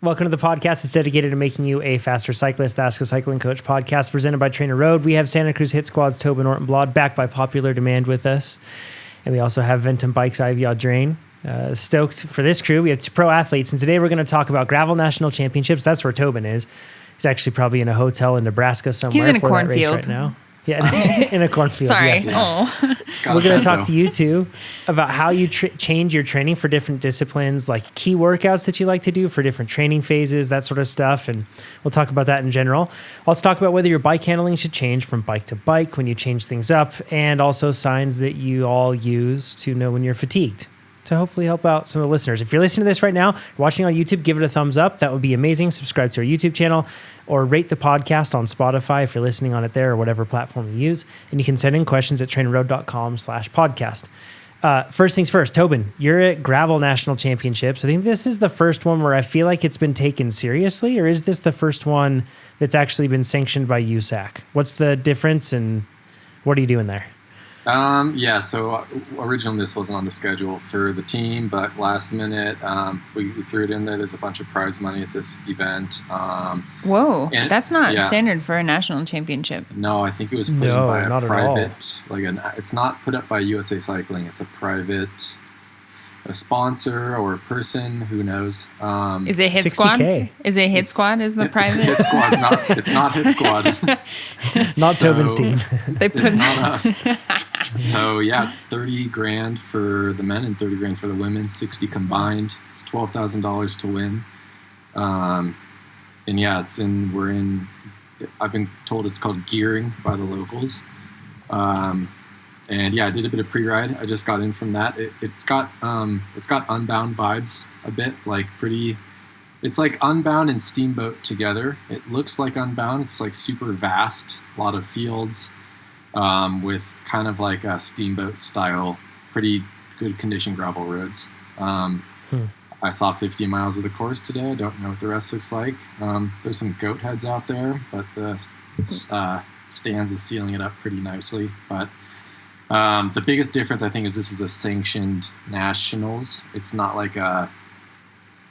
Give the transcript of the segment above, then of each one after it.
Welcome to the podcast. It's dedicated to making you a faster cyclist. The Ask a Cycling Coach podcast presented by TrainerRoad. We have Santa Cruz Hit Squad's Tobin Blod back by popular demand with us. And we also have Ventum Bikes Ivy Drain. Stoked for this crew. We have two pro athletes. And today we're going to talk about Gravel National Championships. That's where Tobin is. He's actually probably in a hotel in Nebraska somewhere. He's in a for that race cornfield right now. Yeah, in a cornfield. Sorry. Yes. Oh. We're going to talk to you two about how you change your training for different disciplines, like key workouts that you like to do for different training phases, that sort of stuff. And we'll talk about that in general. Let's talk about whether your bike handling should change from bike to bike when you change things up, and also signs that you all use to know when you're fatigued, to hopefully help out some of the listeners. If you're listening to this right now, watching on YouTube, give it a thumbs up. That would be amazing. Subscribe to our YouTube channel or rate the podcast on Spotify if you're listening on it there or whatever platform you use. And you can send in questions at trainerroad.com/podcast. First things first, Tobin, you're at Gravel National Championships. I think this is the first one where I feel like it's been taken seriously, or is this the first one that's actually been sanctioned by UCI? What's the difference and what are you doing there? So originally this wasn't on the schedule for the team, but last minute we threw it in there. There's a bunch of prize money at this event. Whoa, that's not standard for a national championship. No, I think it was put in by a private, it's not put up by UCI Cycling. It's a private, a sponsor or a person, who knows. Is it Hit Squad? Is it Hit Squad? Is the private? Hit Squad's not. It's not Hit Squad. Not Tobin's team. It's not us. So yeah, it's $30,000 for the men and $30,000 for the women. 60 combined. It's $12,000 to win. And yeah, I've been told it's called gearing by the locals. And yeah, I did a bit of pre-ride. I just got in from that. It's got Unbound vibes a bit, it's like Unbound and Steamboat together. It looks like Unbound. It's like super vast, a lot of fields, with kind of like a Steamboat style, pretty good condition gravel roads. I saw 50 miles of the course today. I don't know what the rest looks like. There's some goat heads out there, but the stands is sealing it up pretty nicely. But the biggest difference, I think, is this is a sanctioned nationals. It's not like I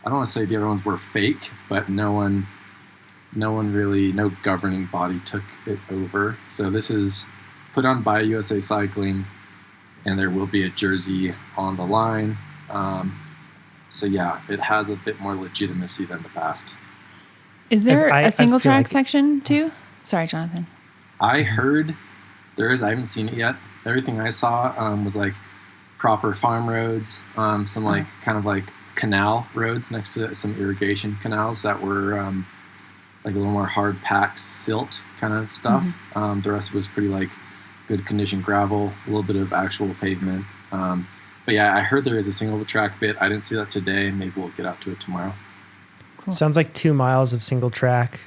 don't want to say the other ones were fake, but no governing body took it over. So this is put on by UCI Cycling, and there will be a jersey on the line. So yeah, it has a bit more legitimacy than the past. Is there a single track section too? Sorry, Jonathan. I heard there is. I haven't seen it yet. Everything I saw was like proper farm roads, some like kind of like canal roads next to some irrigation canals that were like a little more hard packed silt kind of stuff. Mm-hmm. The rest was pretty like good condition gravel, a little bit of actual pavement. But yeah, I heard there is a single track bit. I didn't see that today. Maybe we'll get out to it tomorrow. Cool. Sounds like 2 miles of single track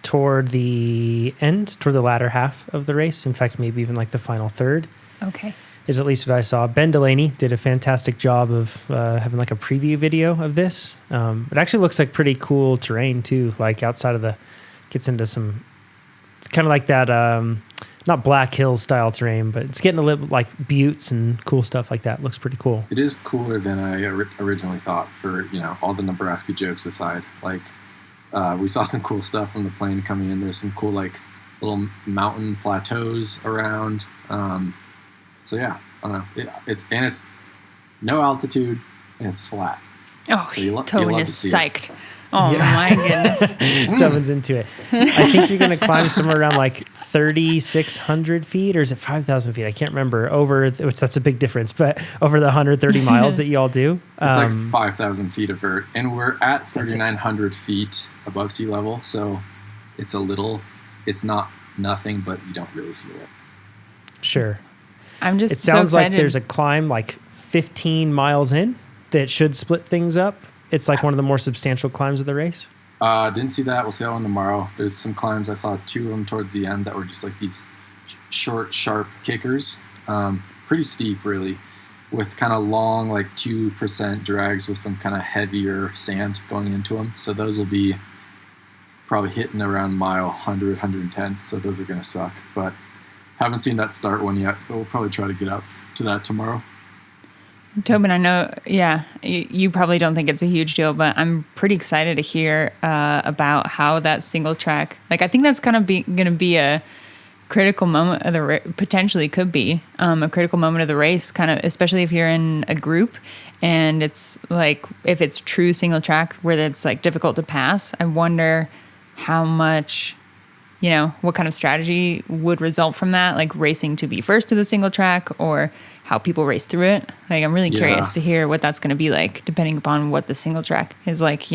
toward the latter half of the race. In fact, maybe even like the final third. Okay. Is at least what I saw. Ben Delaney did a fantastic job of having like a preview video of this. It actually looks like pretty cool terrain too. Like outside of gets into some, it's kind of like that, not Black Hills style terrain, but it's getting a little like buttes and cool stuff like that. Looks pretty cool. It is cooler than I originally thought, for, all the Nebraska jokes aside. Like, we saw some cool stuff from the plane coming in. There's some cool like little mountain plateaus around. So yeah, I don't know. It's no altitude and it's flat. Oh, so Tobin is psyched. Oh my goodness. Tobin's into it. I think you're going to climb somewhere around like 3,600 feet, or is it 5,000 feet? I can't remember. Which that's a big difference, but over the 130 miles that you all do. It's like 5,000 feet of vert, and we're at 3,900 feet above sea level. So it's not nothing, but you don't really feel it. Sure. It sounds like there's a climb like 15 miles in that should split things up. It's like one of the more substantial climbs of the race. Didn't see that. We'll see that one tomorrow. There's some climbs. I saw 2 of them towards the end that were just like these short, sharp kickers. Pretty steep, really, with kind of long, like 2% drags with some kind of heavier sand going into them. So those will be probably hitting around mile 100, 110. So those are going to suck. But haven't seen that start one yet, but we'll probably try to get up to that tomorrow. Tobin, I know, you probably don't think it's a huge deal, but I'm pretty excited to hear about how that single track, like I think that's going to be a critical moment of the potentially could be a critical moment of the race, kind of, especially if you're in a group and it's like, if it's true single track where it's like difficult to pass, I wonder how much, what kind of strategy would result from that, like racing to be first to the single track or how people race through it. Like, I'm really curious to hear what that's going to be like, depending upon what the single track is like,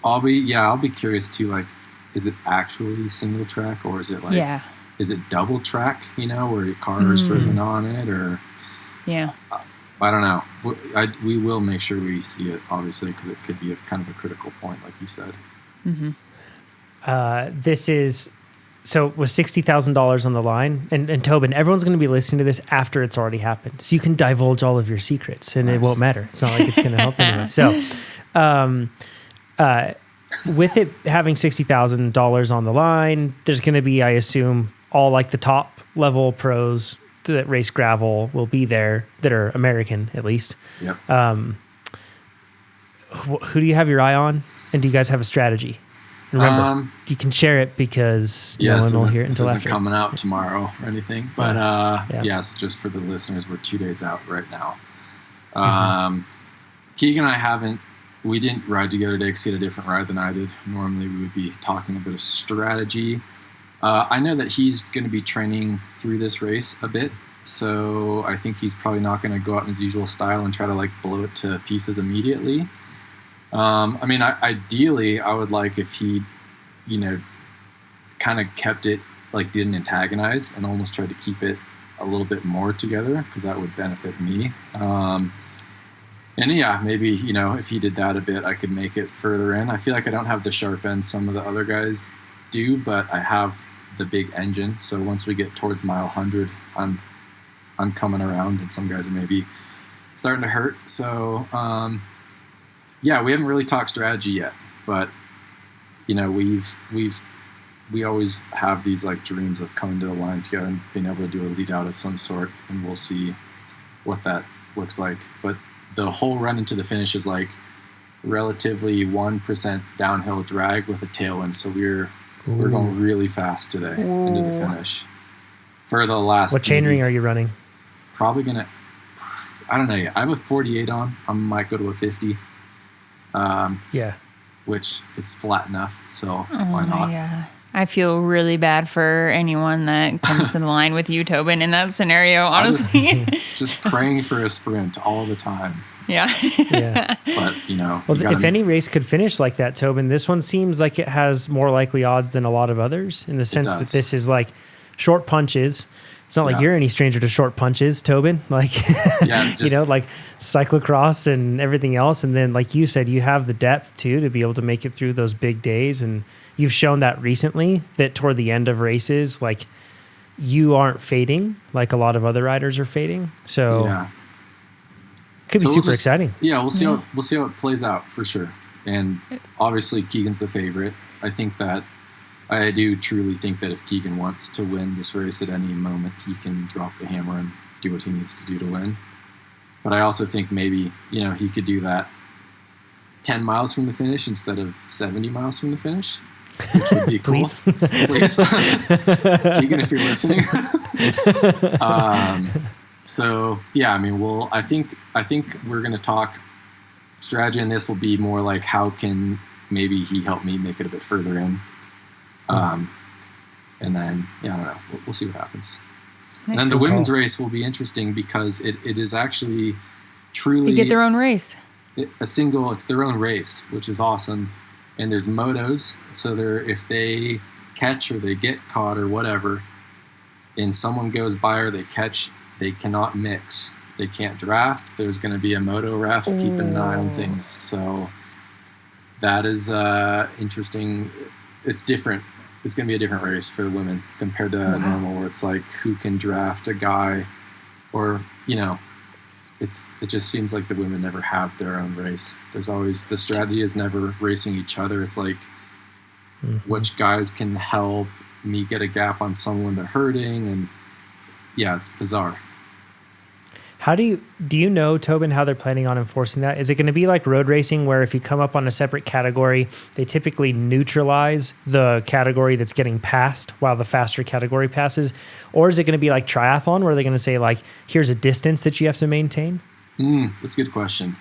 I'll be curious too. Like, is it actually single track or is it like, is it double track, where your car is driven on it or? Yeah. I don't know. We will make sure we see it, obviously, because it could be a kind of a critical point, like you said. Mm-hmm. This is, so with $60,000 on the line, and Tobin, everyone's going to be listening to this after it's already happened. So you can divulge all of your secrets and It won't matter. It's not like it's going to help anyway. So with it having $60,000 on the line, there's going to be, I assume, all like the top level pros that race gravel will be there that are American, at least. Yep. Who do you have your eye on? And do you guys have a strategy? Remember, you can share it because no one will hear it until after. This isn't coming out tomorrow or anything, but yes, just for the listeners, we're 2 days out right now. Keegan and I we didn't ride together today because he had a different ride than I did. Normally we would be talking a bit of strategy. I know that he's going to be training through this race a bit, so I think he's probably not going to go out in his usual style and try to like blow it to pieces immediately. Ideally, I would like if he, kind of kept it, like didn't antagonize and almost tried to keep it a little bit more together because that would benefit me. Maybe, if he did that a bit, I could make it further in. I feel like I don't have the sharp end some of the other guys do, but I have the big engine. So once we get towards mile 100, I'm coming around and some guys are maybe starting to hurt. So, we haven't really talked strategy yet, but we always have these like dreams of coming to the line together and being able to do a lead out of some sort, and we'll see what that looks like. But the whole run into the finish is like relatively 1% downhill drag with a tailwind, so we're going really fast today into the finish. For the last, what chainring are you running? Probably gonna, I don't know yet. I have a 48 on. I might go to a 50. Which it's flat enough, so why not? Yeah. I feel really bad for anyone that comes to the line with you, Tobin, in that scenario, honestly. Just praying for a sprint all the time. Yeah. But, Well, if any race could finish like that, Tobin, this one seems like it has more likely odds than a lot of others in the sense that this is like short punches. It's not like you're any stranger to short punches, Tobin. Like, like cyclocross and everything else. And then, like you said, you have the depth too to be able to make it through those big days. And you've shown that recently that toward the end of races, like you aren't fading like a lot of other riders are fading. So it could be super exciting. Yeah, we'll see how it plays out for sure. And obviously Keegan's the favorite. I do truly think that if Keegan wants to win this race at any moment, he can drop the hammer and do what he needs to do to win. But I also think maybe, he could do that 10 miles from the finish instead of 70 miles from the finish, which would be cool. Please. Keegan, if you're listening. I think we're going to talk strategy, and this will be more like how can maybe he help me make it a bit further in. And then, I don't know. We'll see what happens. Nice. And then the women's race will be interesting because it is actually truly... They get their own race. It's their own race, which is awesome. And there's motos, so if they catch or they get caught or whatever, and someone goes by or they catch, they cannot mix. They can't draft. There's going to be a moto ref keeping an eye on things. So that is interesting. It's different. It's going to be a different race for the women compared to normal, where it's like who can draft a guy, or it just seems like the women never have their own race. There's always, the strategy is never racing each other. It's like which guys can help me get a gap on someone they're hurting, and it's bizarre. Do you know, Tobin, how they're planning on enforcing that? Is it going to be like road racing where if you come up on a separate category, they typically neutralize the category that's getting passed while the faster category passes? Or is it going to be like triathlon where they're going to say like, here's a distance that you have to maintain? That's a good question.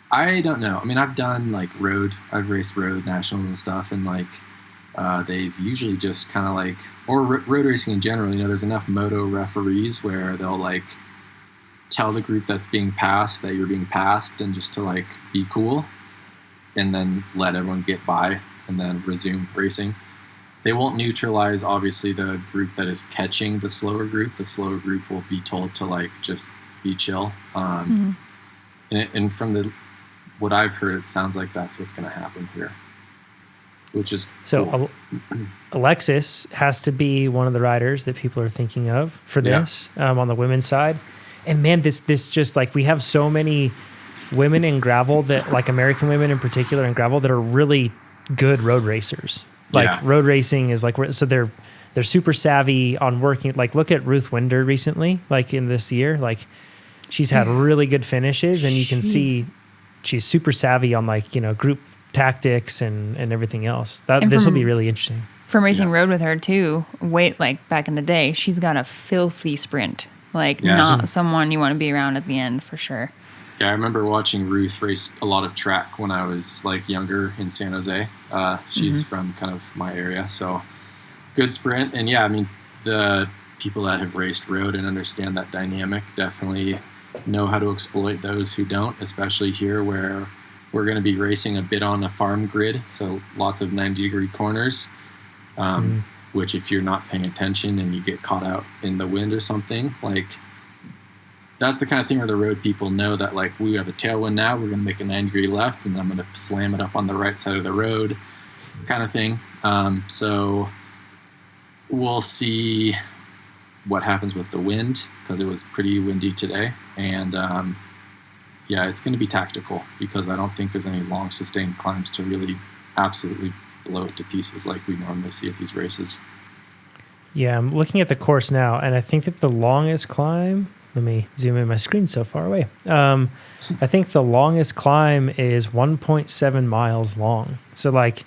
I don't know. I mean, I've raced road nationals and stuff, and like they've usually just kind of like, or road racing in general, there's enough moto referees where they'll like tell the group that's being passed that you're being passed and just to like be cool and then let everyone get by and then resume racing. They won't neutralize obviously the group that is catching the slower group. The slower group will be told to like just be chill. And from what I've heard, it sounds like that's what's going to happen here, which is so cool. Alexis has to be one of the riders that people are thinking of for this on the women's side. And man, this just like, we have so many women in gravel that like American women in particular in gravel that are really good road racers. Like road racing is like, so they're super savvy on working. Like look at Ruth Winder recently, like in this year, like she's had really good finishes and you can see she's super savvy on like, group tactics and everything else. This will be really interesting. From racing road with her too, like back in the day, she's got a filthy sprint. Like not someone you want to be around at the end for sure. Yeah, I remember watching Ruth race a lot of track when I was like younger in San Jose. She's from kind of my area, so good sprint. And yeah, I mean, the people that have raced road and understand that dynamic definitely know how to exploit those who don't, especially here where we're going to be racing a bit on a farm grid, so lots of 90-degree corners. Which if you're not paying attention and you get caught out in the wind or something, like that's the kind of thing where the road people know that like we have a tailwind now, we're going to make a 90-degree left and I'm going to slam it up on the right side of the road kind of thing. So we'll see what happens with the wind because it was pretty windy today. And it's going to be tactical because I don't think there's any long sustained climbs to really absolutely blow it to pieces like we normally see at these races. Yeah, I'm looking at the course now, and I think that the longest climb, let me zoom in, my screen's so far away. I think the longest climb is 1.7 miles long. So like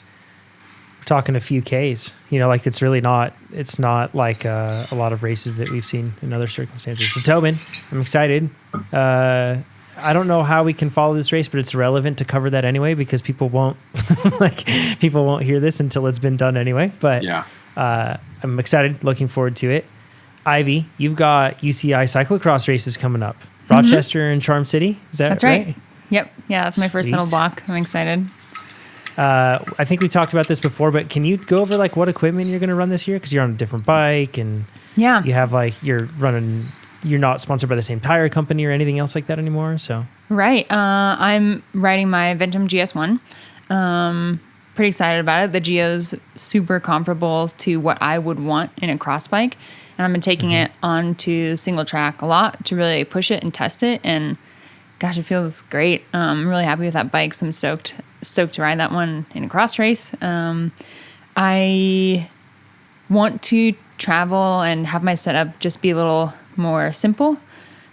we're talking a few Ks, like it's not like a lot of races that we've seen in other circumstances. So Tobin, I'm excited. I don't know how we can follow this race, but it's relevant to cover that anyway because people won't hear this until it's been done anyway. But I'm excited, looking forward to it. Ivy, you've got UCI Cyclocross races coming up. Rochester and Charm City, is that right? Right. Yep. Yeah, that's my first little block. I'm excited. I think we talked about this before, but can you go over like what equipment you're going to run this year? Because you're on a different bike and you have like you're not sponsored by the same tire company or anything else like that anymore. So right. I'm riding my Ventum GS1. Pretty excited about it. The Geo's super comparable to what I would want in a cross bike. And I've been taking it onto single track a lot to really push it and test it. And gosh, it feels great. I'm really happy with that bike. So I'm stoked to ride that one in a cross race. I want to travel and have my setup just be a little more simple.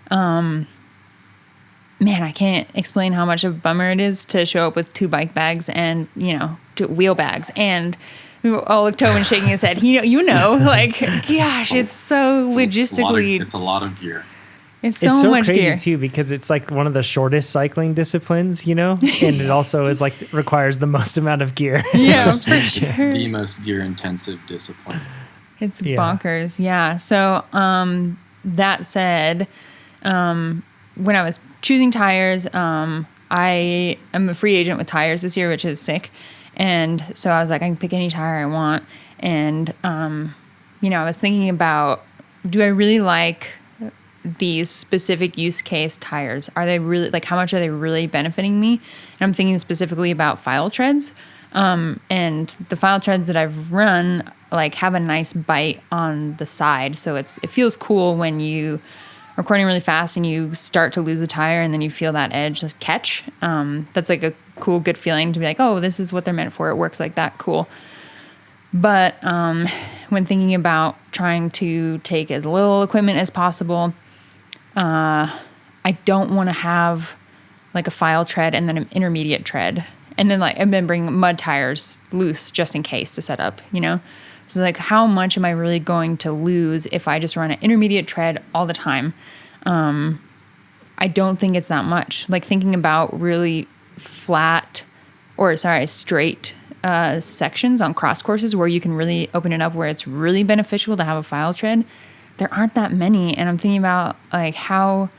Man, I can't explain how much of a bummer it is to show up with 2 bike bags and, two wheel bags. And look, Tobin shaking his head. Like, gosh, it's so logistically. It's a lot of gear. It's so much crazy gear. too because it's like one of the shortest cycling disciplines, and it also is like requires the most amount of gear. Yeah, for sure. It's the most gear intensive discipline. It's bonkers. Yeah. So, that said, when I was choosing tires, I am a free agent with tires this year, which is sick. And so I was like, I can pick any tire I want. And, I was thinking about, do I really like these specific use case tires? Are they really, like, how much are they really benefiting me? And I'm thinking specifically about file treads. And the file treads that I've run, like, have a nice bite on the side. So it feels cool when you are recording really fast and you start to lose the tire and then you feel that edge catch. That's like a cool, good feeling to be like, oh, this is what they're meant for. It works like that. Cool. But when thinking about trying to take as little equipment as possible, I I don't want to have like a file tread and then an intermediate tread, and then bring mud tires loose just in case to set up, you know? So like, how much am I really going to lose if I just run an intermediate tread all the time? I don't think it's that much. Like thinking about really straight sections on cross courses where you can really open it up, where it's really beneficial to have a file tread. There aren't that many. And I'm thinking about like how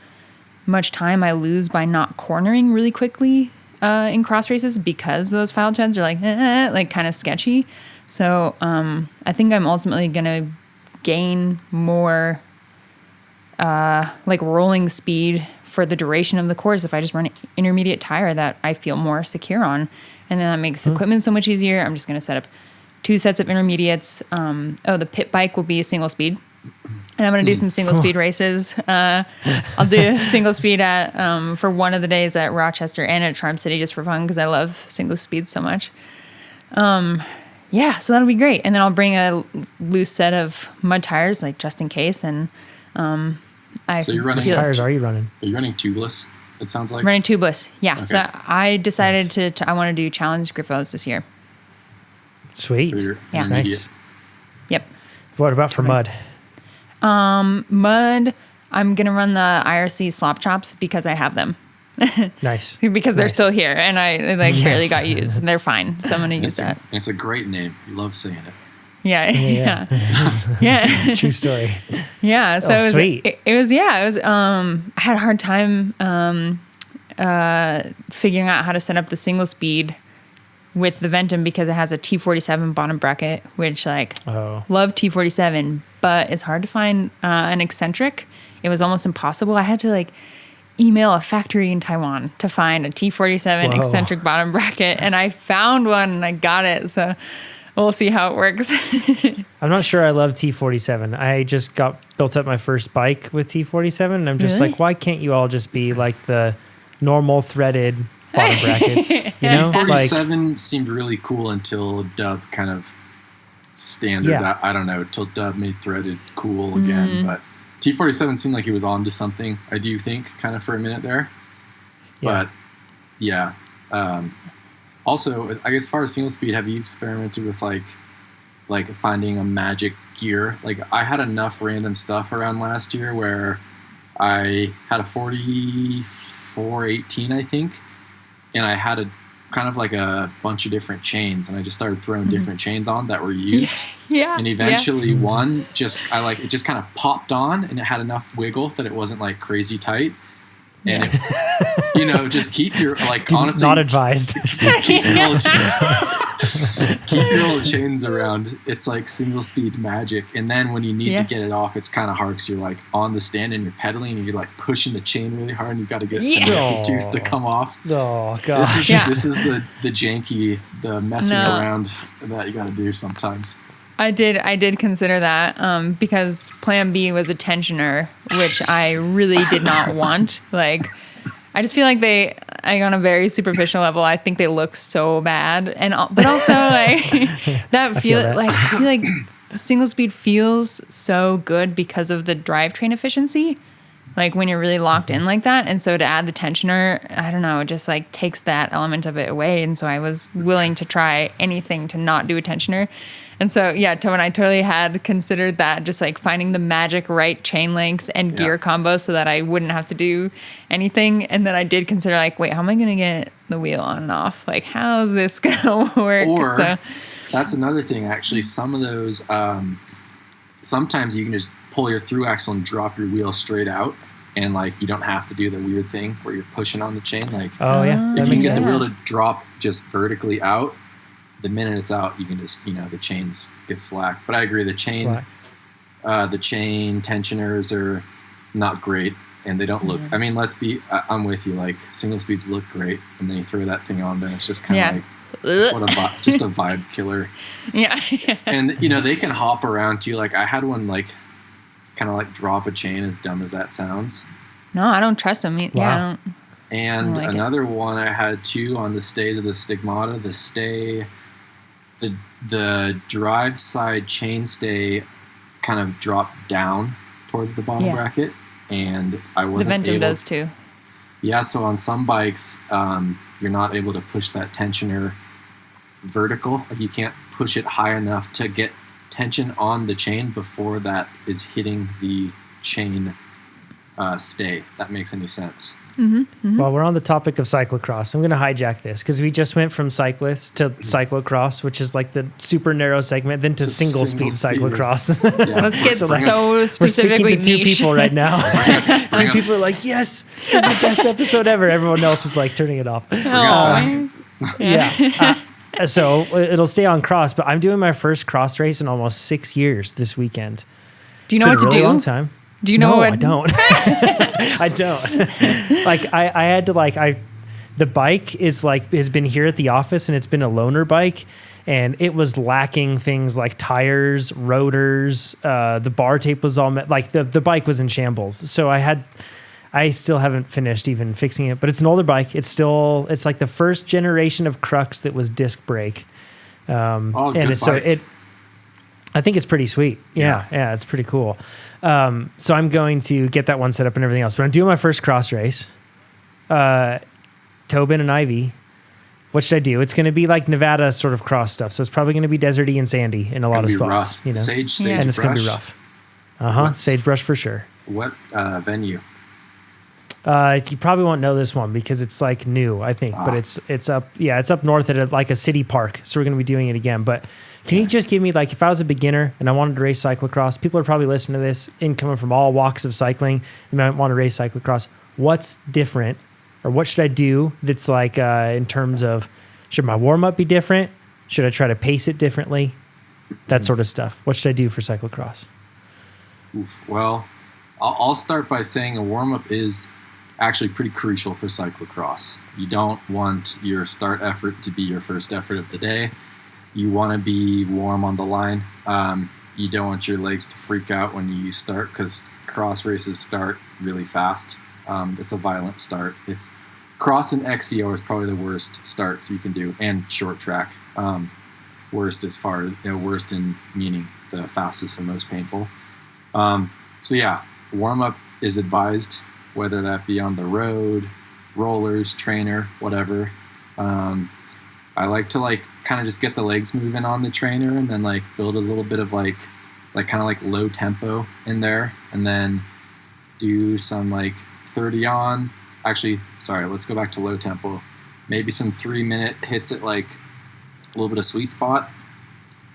much time I lose by not cornering really quickly in cross races because those file treads are like kind of sketchy. So I think I'm ultimately going to gain more like rolling speed for the duration of the course if I just run an intermediate tire that I feel more secure on. And then that makes equipment so much easier. I'm just going to set up 2 sets of intermediates. The pit bike will be a single speed. And I'm going to do some single speed races. I'll do single speed for one of the days at Rochester and at Charm City just for fun because I love single speed so much. So that'll be great. And then I'll bring a loose set of mud tires, like just in case. And so you're running. What tires are you running? Are you running tubeless? It sounds like running tubeless. Yeah. Okay. So I decided I want to do challenge Griffos this year. Sweet. Yeah. Nice. Yep. What about for mud? Mud, I'm going to run the IRC slop chops because I have them. Nice. Because they're Nice. still here and I barely got used and they're fine. So I'm going to use that. It's a great name. You love saying it. Yeah. Yeah. Yeah. True story. Yeah. So Sweet. I had a hard time figuring out how to set up the single speed with the Ventum because it has a T47 bottom bracket, which love T47, but it's hard to find an eccentric. It was almost impossible. I had to email a factory in Taiwan to find a T47 eccentric bottom bracket, and I found one and I got it. So we'll see how it works. I'm not sure I love T47. I just built up my first bike with T47, and I'm just Really? like, why can't you all just be like the normal threaded bottom brackets? You know, T47 seemed really cool until Dub kind of standard. Yeah. I don't know, till Dub made threaded cool again. But T47 seemed like he was on to something, I do think, kind of for a minute there. Yeah. But yeah. Also, I guess as far as single speed, have you experimented with like finding a magic gear? Like I had enough random stuff around last year where I had a 4418, I think, and I had a kind of like a bunch of different chains, and I just started throwing different chains on that were used. Yeah. And eventually one it just kind of popped on, and it had enough wiggle that it wasn't like crazy tight. And it, just keep your honestly not advised. keep your old chains around. It's like single speed magic. And then when you need to get it off, it's kind of hard because you're on the stand and you're pedaling and you're pushing the chain really hard and you got to get it to the tooth to come off. Oh god. This is the janky, the messing around that you got to do sometimes. I did consider that because Plan B was a tensioner, which I really did not want. I just feel like on a very superficial level, I think they look so bad, but also I feel like single speed feels so good because of the drivetrain efficiency. When you're really locked in like that, and so to add the tensioner, I don't know, it just takes that element of it away. And so I was willing to try anything to not do a tensioner. And so, Tobin, I totally had considered that, just finding the magic right chain length and gear combo so that I wouldn't have to do anything. And then I did consider wait, how am I going to get the wheel on and off? How's this going to work? Or that's another thing, actually. Some of those, sometimes you can just pull your through axle and drop your wheel straight out. And you don't have to do the weird thing where you're pushing on the chain. If you can get the wheel to drop just vertically out, the minute it's out, you can just, the chains get slack. But I agree, the chain tensioners are not great, and they don't look. I mean, I'm with you. Single speeds look great, and then you throw that thing on, then it's just kind of just a vibe killer. Yeah. And they can hop around too. I had one kind of drop a chain, as dumb as that sounds. No, I don't trust them. Wow. Yeah, I don't. And another one I had too on the stays of the Stigmata. The drive side chain stay kind of dropped down towards the bottom bracket, and I wasn't the Ventum able. does too. Yeah, so on some bikes, you're not able to push that tensioner vertical. Like you can't push it high enough to get tension on the chain before that is hitting the chain stay, if that makes any sense. Well, we're on the topic of cyclocross. I'm going to hijack this because we just went from cyclist to cyclocross, which is like the super narrow segment, then to single speed cyclocross. Yeah. Let's get so We're specifically speaking to two niche. people right now. Bring Two us- people are like, yes, this is the best episode ever. Everyone else is like turning it off. Oh, Yeah. So it'll stay on cross, but I'm doing my first cross race in almost 6 years this weekend. do you know It's what been to a really do? long time. Do you know No, what? I don't. I don't. Like I had to the bike is like has been here at the office and it's been a loaner bike and it was lacking things like tires, rotors, the bar tape was all like the bike was in shambles. So I still haven't finished even fixing it, but it's an older bike. It's like the first generation of Crux that was disc brake. good And so bike. I think it's pretty sweet. Yeah, it's pretty cool. So I'm going to get that one set up and everything else. But I'm doing my first cross race. Tobin and Ivy. What should I do? It's going to be like Nevada sort of cross stuff. So it's probably going to be deserty and sandy in a lot of spots. Rough. You know, Sage and it's going to be brush. rough. Sagebrush for sure. What venue? You probably won't know this one because it's like new, I think, but it's up north at like a city park. So we're going to be doing it again. But can you just give me like, if I was a beginner and I wanted to race cyclocross, people are probably listening to this incoming from all walks of cycling. They might want to race cyclocross. What's different or what should I do? That's like, in terms of, should my warm up be different? Should I try to pace it differently? That sort of stuff. What should I do for cyclocross? Oof. Well, I'll start by saying a warm-up is actually pretty crucial for cyclocross. You don't want your start effort to be your first effort of the day. You want to be warm on the line. You don't want your legs to freak out when you start because cross races start really fast. It's a violent start. It's cross and XCO is probably the worst starts you can do, and short track. Worst as far as worst in meaning the fastest and most painful. So yeah, warm up is advised, whether that be on the road, rollers, trainer, whatever. I like to kind of just get the legs moving on the trainer and then build a little bit of kind of low tempo in there, and then do some 30 on. Actually, sorry, let's go back to low tempo. Maybe some 3-minute hits at a little bit of sweet spot,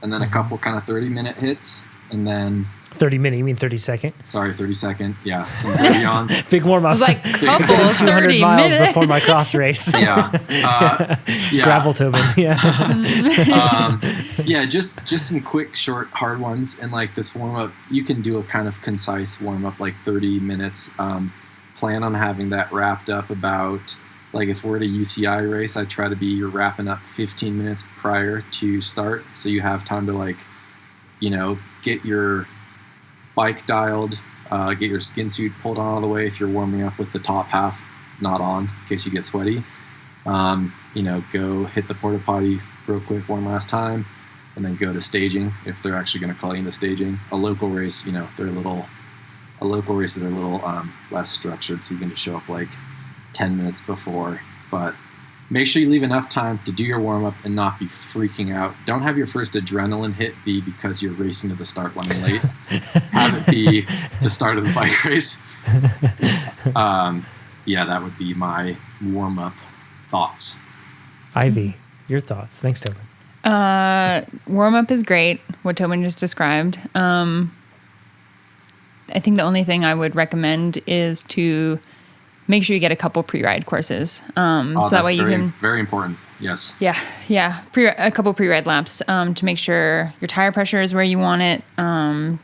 and then a couple kind of 30-minute hits, and then 30-minute, you mean 30-second? Sorry, 30-second. Yeah, some 30 on. Big warm up. I was like, couple 200 30 miles minutes. before my cross race. Yeah. Yeah. Gravel Tobin. Yeah. Yeah, just some quick, short, hard ones. And this warm up, you can do a kind of concise warm up, 30 minutes. Plan on having that wrapped up about, if we're at a UCI race, I try to be wrapping up 15 minutes prior to start. So you have time to get your bike dialed, get your skin suit pulled on all the way if you're warming up with the top half not on in case you get sweaty. Go hit the porta potty real quick one last time, and then go to staging if they're actually going to call you into staging. A local race, local races are a little less structured, so you can just show up 10 minutes before. But make sure you leave enough time to do your warm-up and not be freaking out. Don't have your first adrenaline hit be because you're racing to the start running late. Have it be the start of the bike race. Yeah, that would be my warm-up thoughts. Ivy, your thoughts. Thanks, Tobin. Warm up is great, what Tobin just described. I think the only thing I would recommend is to make sure you get a couple pre-ride courses. So that way you can... Very important, yes. Yeah. A couple pre-ride laps to make sure your tire pressure is where you want it,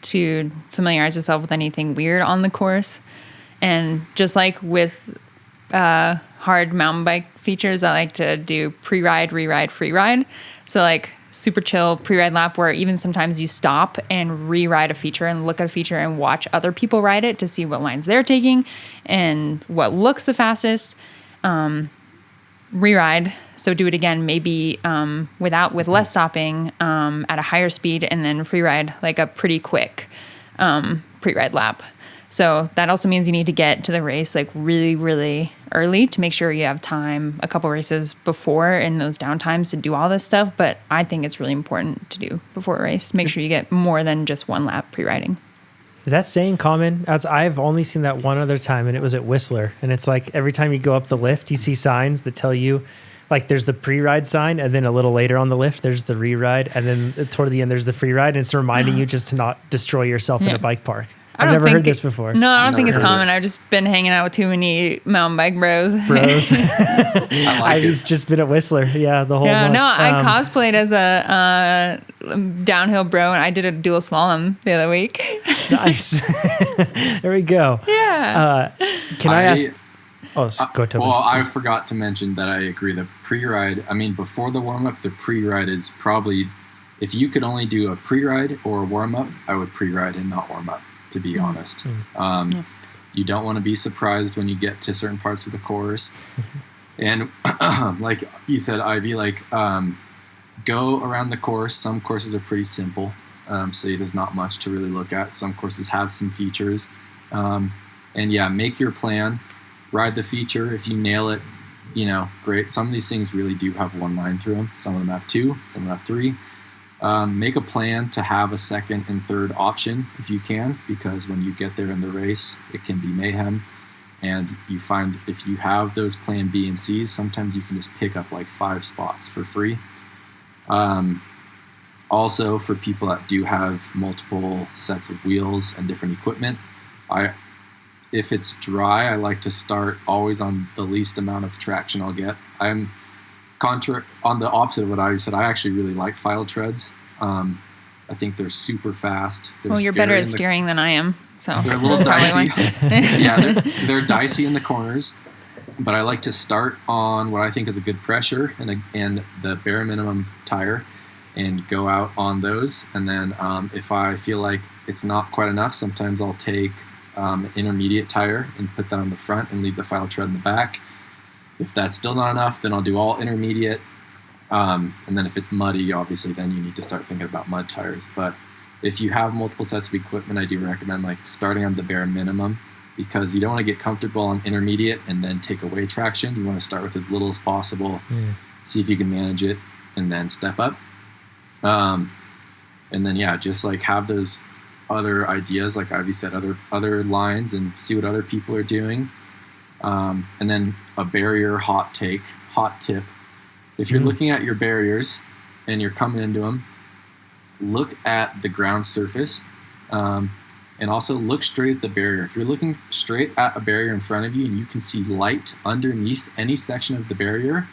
to familiarize yourself with anything weird on the course. And just like with hard mountain bike features, I like to do pre-ride, re-ride, free ride. So super chill pre-ride lap where even sometimes you stop and re-ride a feature and look at a feature and watch other people ride it to see what lines they're taking and what looks the fastest. Re-ride, so do it again, maybe with less stopping at a higher speed, and then free ride a pretty quick pre-ride lap. So that also means you need to get to the race like really, really early to make sure you have time a couple races before in those downtimes to do all this stuff. But I think it's really important to do before a race. Make sure you get more than just one lap pre-riding. Is that saying common? As I've only seen that one other time, and it was at Whistler. And it's like every time you go up the lift, you see signs that tell you, like there's the pre-ride sign, and then a little later on the lift, there's the re-ride, and then toward the end, there's the free ride, and it's reminding you just to not destroy yourself in a bike park. I've never heard this before. No, I don't think it's common. I've just been hanging out with too many mountain bike bros. Ivy's just been at Whistler. Yeah, the whole month. No, I cosplayed as a downhill bro, and I did a dual slalom the other week. Nice. There we go. Yeah. Can I ask? Oh, go Tobin. Well, I forgot to mention that I agree. The pre-ride, I mean, before the warm-up, the pre-ride is probably, if you could only do a pre-ride or a warm-up, I would pre-ride and not warm-up, to be honest. You don't want to be surprised when you get to certain parts of the course. And like you said, Ivy, like go around the course. Some courses are pretty simple, so there's not much to really look at. Some courses have some features. And yeah, make your plan. Ride the feature. If you nail it, great. Some of these things really do have one line through them. Some of them have two, some of them have three. Make a plan to have a second and third option if you can, because when you get there in the race, it can be mayhem. And you find if you have those plan B and C's, sometimes you can just pick up like 5 spots for free. Also, for people that do have multiple sets of wheels and different equipment, if it's dry, I like to start always on the least amount of traction I'll get. I'm on the opposite of what I said. I actually really like file treads. I think they're super fast. You're better at steering than I am. So they're a little dicey. Yeah, they're dicey in the corners, but I like to start on what I think is a good pressure and the bare minimum tire, and go out on those. And then if I feel like it's not quite enough, sometimes I'll take an intermediate tire and put that on the front and leave the file tread in the back. If that's still not enough, then I'll do all intermediate. And then if it's muddy, obviously, then you need to start thinking about mud tires. But if you have multiple sets of equipment, I do recommend like starting on the bare minimum, because you don't want to get comfortable on intermediate and then take away traction. You want to start with as little as possible, see if you can manage it, and then step up. And then, yeah, just like have those other ideas, like Ivy said, other lines, and see what other people are doing. And then a barrier hot tip. If you're looking at your barriers and you're coming into them, look at the ground surface, and also look straight at the barrier. If you're looking straight at a barrier in front of you and you can see light underneath any section of the barrier,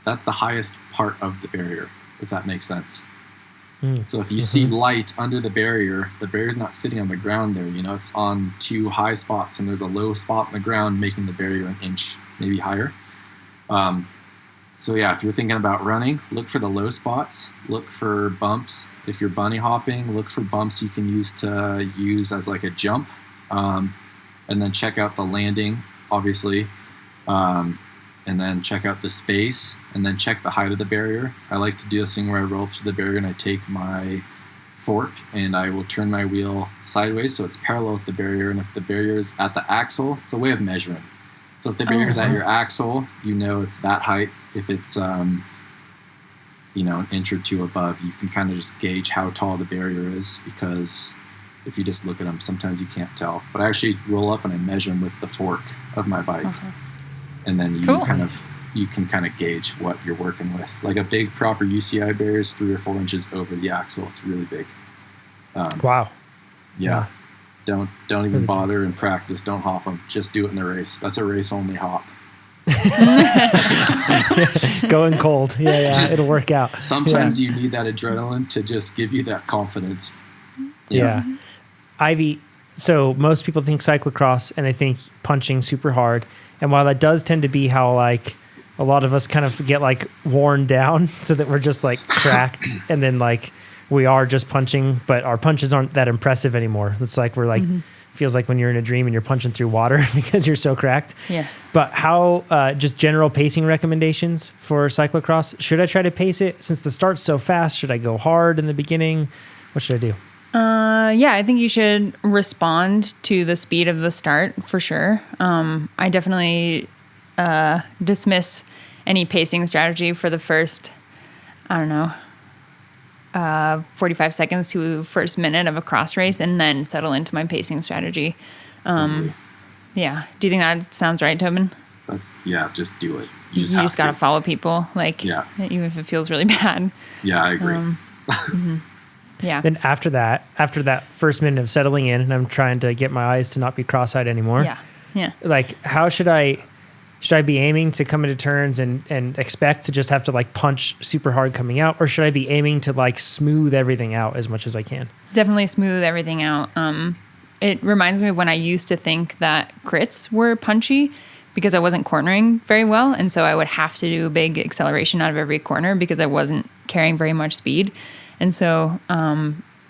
that's the highest part of the barrier, if that makes sense. So if you see light under the barrier's not sitting on the ground there. It's on 2 high spots, and there's a low spot in the ground making the barrier an inch, maybe higher. So yeah, if you're thinking about running, look for the low spots, look for bumps. If you're bunny hopping, look for bumps you can use as like a jump, and then check out the landing, obviously, and then check out the space, and then check the height of the barrier. I like to do this thing where I roll up to the barrier and I take my fork and I will turn my wheel sideways so it's parallel with the barrier, and if the barrier is at the axle, it's a way of measuring. So if the barrier is at your axle, it's that height. If it's an inch or 2 above, you can kind of just gauge how tall the barrier is, because if you just look at them, sometimes you can't tell. But I actually roll up and I measure them with the fork of my bike. And then you can kind of gauge what you're working with. Like a big proper UCI barrier is 3 or 4 inches over the axle. It's really big. Wow. Yeah. Don't even bother in practice. Don't hop them. Just do it in the race. That's a race only hop. Going cold. Yeah. It'll work out. Sometimes you need that adrenaline to just give you that confidence. Yeah. Ivy, so most people think cyclocross and they think punching super hard. And while that does tend to be how like a lot of us kind of get like worn down so that we're just like cracked, and then like we are just punching, but our punches aren't that impressive anymore. It's like we're like, feels like when you're in a dream and you're punching through water because you're so cracked. Yeah. But how, just general pacing recommendations for cyclocross? Should I try to pace it since the start's so fast? Should I go hard in the beginning? What should I do? Yeah, I think you should respond to the speed of the start for sure. I definitely dismiss any pacing strategy for the first, 45 seconds to first minute of a cross race, and then settle into my pacing strategy. Totally. Yeah. Do you think that sounds right, Tobin? Just do it. You just got to follow people, even if it feels really bad. Yeah, I agree. Yeah. Then after that first minute of settling in, and I'm trying to get my eyes to not be cross-eyed anymore. Yeah. Like, how should I be aiming to come into turns and expect to just have to like punch super hard coming out, or should I be aiming to like smooth everything out as much as I can? Definitely smooth everything out. It reminds me of when I used to think that crits were punchy because I wasn't cornering very well, and so I would have to do a big acceleration out of every corner because I wasn't carrying very much speed. And so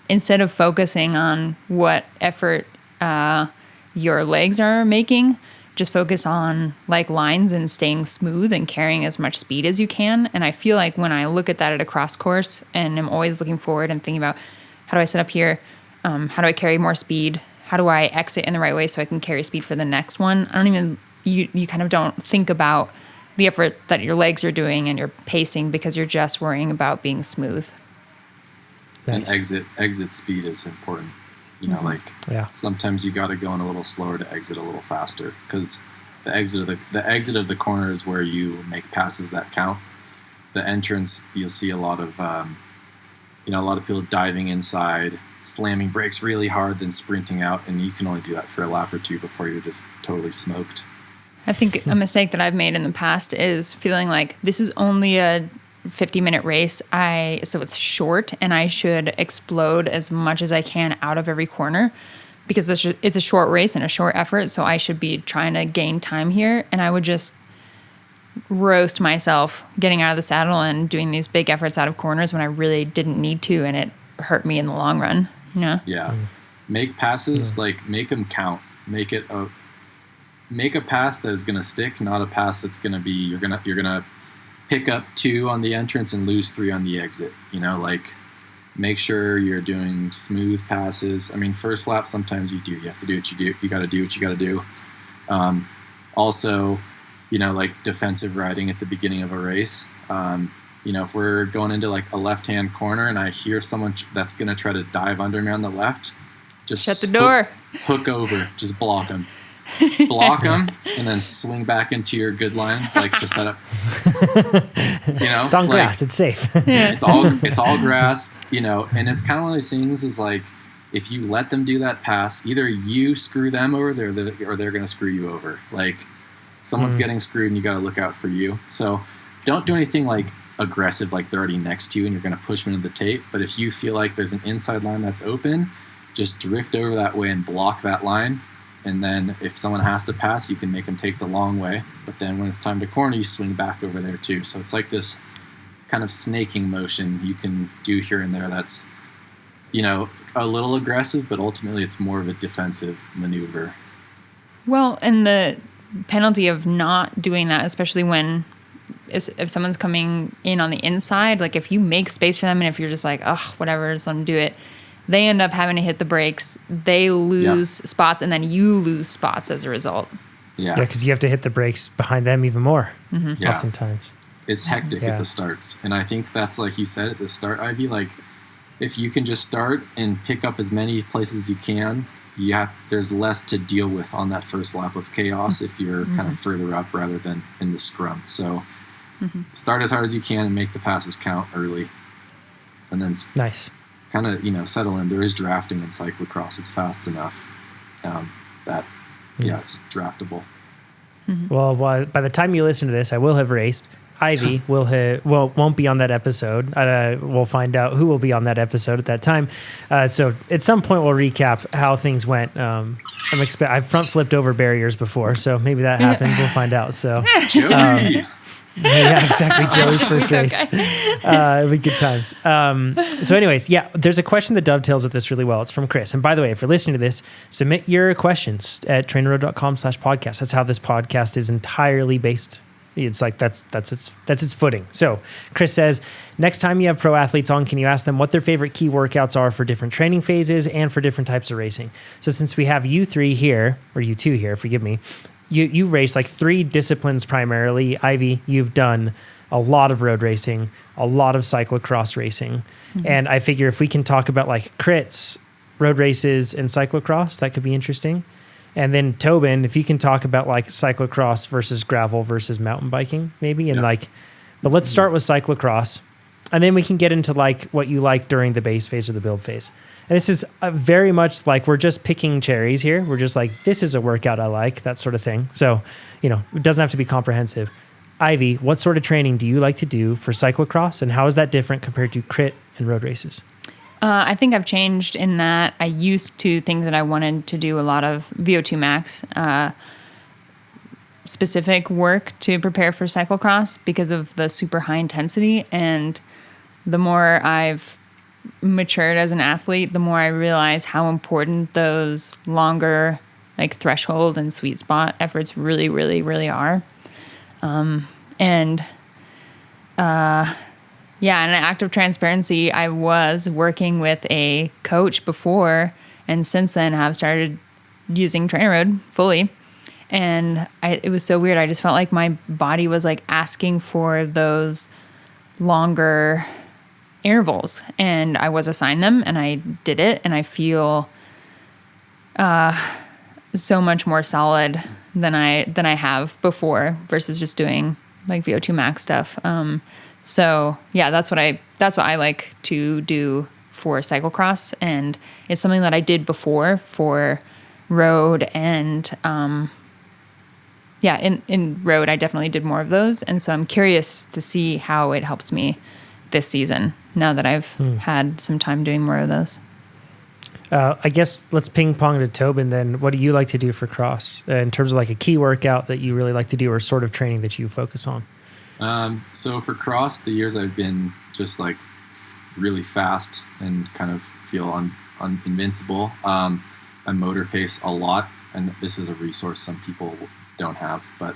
instead of focusing on what effort your legs are making, just focus on like lines and staying smooth and carrying as much speed as you can. And I feel like when I look at that at a cross course, and I'm always looking forward and thinking about how do I set up here? How do I carry more speed? How do I exit in the right way so I can carry speed for the next one? You kind of don't think about the effort that your legs are doing and your pacing because you're just worrying about being smooth. And exit speed is important. Sometimes you got to go in a little slower to exit a little faster, because the exit of the corner is where you make passes that count. The entrance, you'll see a lot of people diving inside, slamming brakes really hard, then sprinting out, and you can only do that for a lap or two before you're just totally smoked. I think a mistake that I've made in the past is feeling like this is only a 50-minute race, so it's short, and I should explode as much as I can out of every corner because it's a short race and a short effort, so I should be trying to gain time here, and I would just roast myself getting out of the saddle and doing these big efforts out of corners when I really didn't need to, and it hurt me in the long run, Yeah. Make passes, make them count. Make a pass that is going to stick, not a pass that's going to be, you're going to pick up 2 on the entrance and lose 3 on the exit. Make sure you're doing smooth passes. I mean, first lap, sometimes you have to do what you do. You got to do what you got to do. Also, defensive riding at the beginning of a race. If we're going into like a left-hand corner and I hear someone that's going to try to dive under me on the left, just shut the door. Hook over, just block them. Block them and then swing back into your good line, to set up. It's on grass. It's safe. It's all grass. And it's kind of one of those things is like, if you let them do that pass, either you screw them over, or they're going to screw you over. Like someone's getting screwed, and you got to look out for you. So don't do anything like aggressive, like they're already next to you and you're going to push them into the tape. But if you feel like there's an inside line that's open, just drift over that way and block that line. And then if someone has to pass, you can make them take the long way. But then when it's time to corner, you swing back over there too. So it's like this kind of snaking motion you can do here and there that's, a little aggressive, but ultimately it's more of a defensive maneuver. Well, and the penalty of not doing that, especially when if someone's coming in on the inside, like if you make space for them and if you're just like, oh, whatever, just let them do it, they end up having to hit the brakes. They lose spots, and then you lose spots as a result. Yeah, because you have to hit the brakes behind them even more, oftentimes. It's hectic at the starts. And I think that's, like you said at the start, Ivy, like if you can just start and pick up as many places as you can, there's less to deal with on that first lap of chaos if you're kind of further up rather than in the scrum. So start as hard as you can and make the passes count early. And then nice. Kind of, settle in. There is drafting in cyclocross. It's fast enough it's draftable. Well, by the time you listen to this, I will have raced. Ivy won't be on that episode. We'll find out who will be on that episode at that time. So at some point we'll recap how things went. I've front flipped over barriers before, so maybe that happens. We'll find out. So Joey. Yeah, exactly. Joey's first race. It'll be good times. So anyways, there's a question that dovetails with this really well. It's from Chris. And by the way, if you're listening to this, submit your questions at trainerroad.com/podcast. That's how this podcast is entirely based. It's like that's its footing. So Chris says, next time you have pro athletes on, can you ask them what their favorite key workouts are for different training phases and for different types of racing? So since we have you three here, or you two here, forgive me, you race like 3 disciplines primarily. Ivy, you've done a lot of road racing, a lot of cyclocross racing. And I figure if we can talk about like crits, road races, and cyclocross, that could be interesting. And then Tobin, if you can talk about like cyclocross versus gravel versus mountain biking, maybe. And but let's start with cyclocross, and then we can get into like what you like during the base phase or the build phase. And this is very much like we're just picking cherries here. We're just like, this is a workout I like, that sort of thing. So, it doesn't have to be comprehensive. Ivy, what sort of training do you like to do for cyclocross, and how is that different compared to crit and road races? I think I've changed in that I used to think that I wanted to do a lot of VO2 max specific work to prepare for cyclocross because of the super high intensity. And the more I've matured as an athlete, the more I realize how important those longer like threshold and sweet spot efforts really, really, really are. Yeah, in an act of transparency, I was working with a coach before, and since then have started using TrainerRoad fully. And it was so weird. I just felt like my body was like asking for those longer intervals, and I was assigned them, and I did it, and I feel so much more solid than I have before versus just doing like VO2 max stuff. So yeah, that's what I like to do for cyclocross, and it's something that I did before for road, and in road I definitely did more of those, and so I'm curious to see how it helps me this season now that I've had some time doing more of those. I guess let's ping pong to Tobin then. What do you like to do for cross in terms of like a key workout that you really like to do, or sort of training that you focus on? So for cross, the years I've been just like really fast and kind of feel invincible. I motor pace a lot, and this is a resource some people don't have, but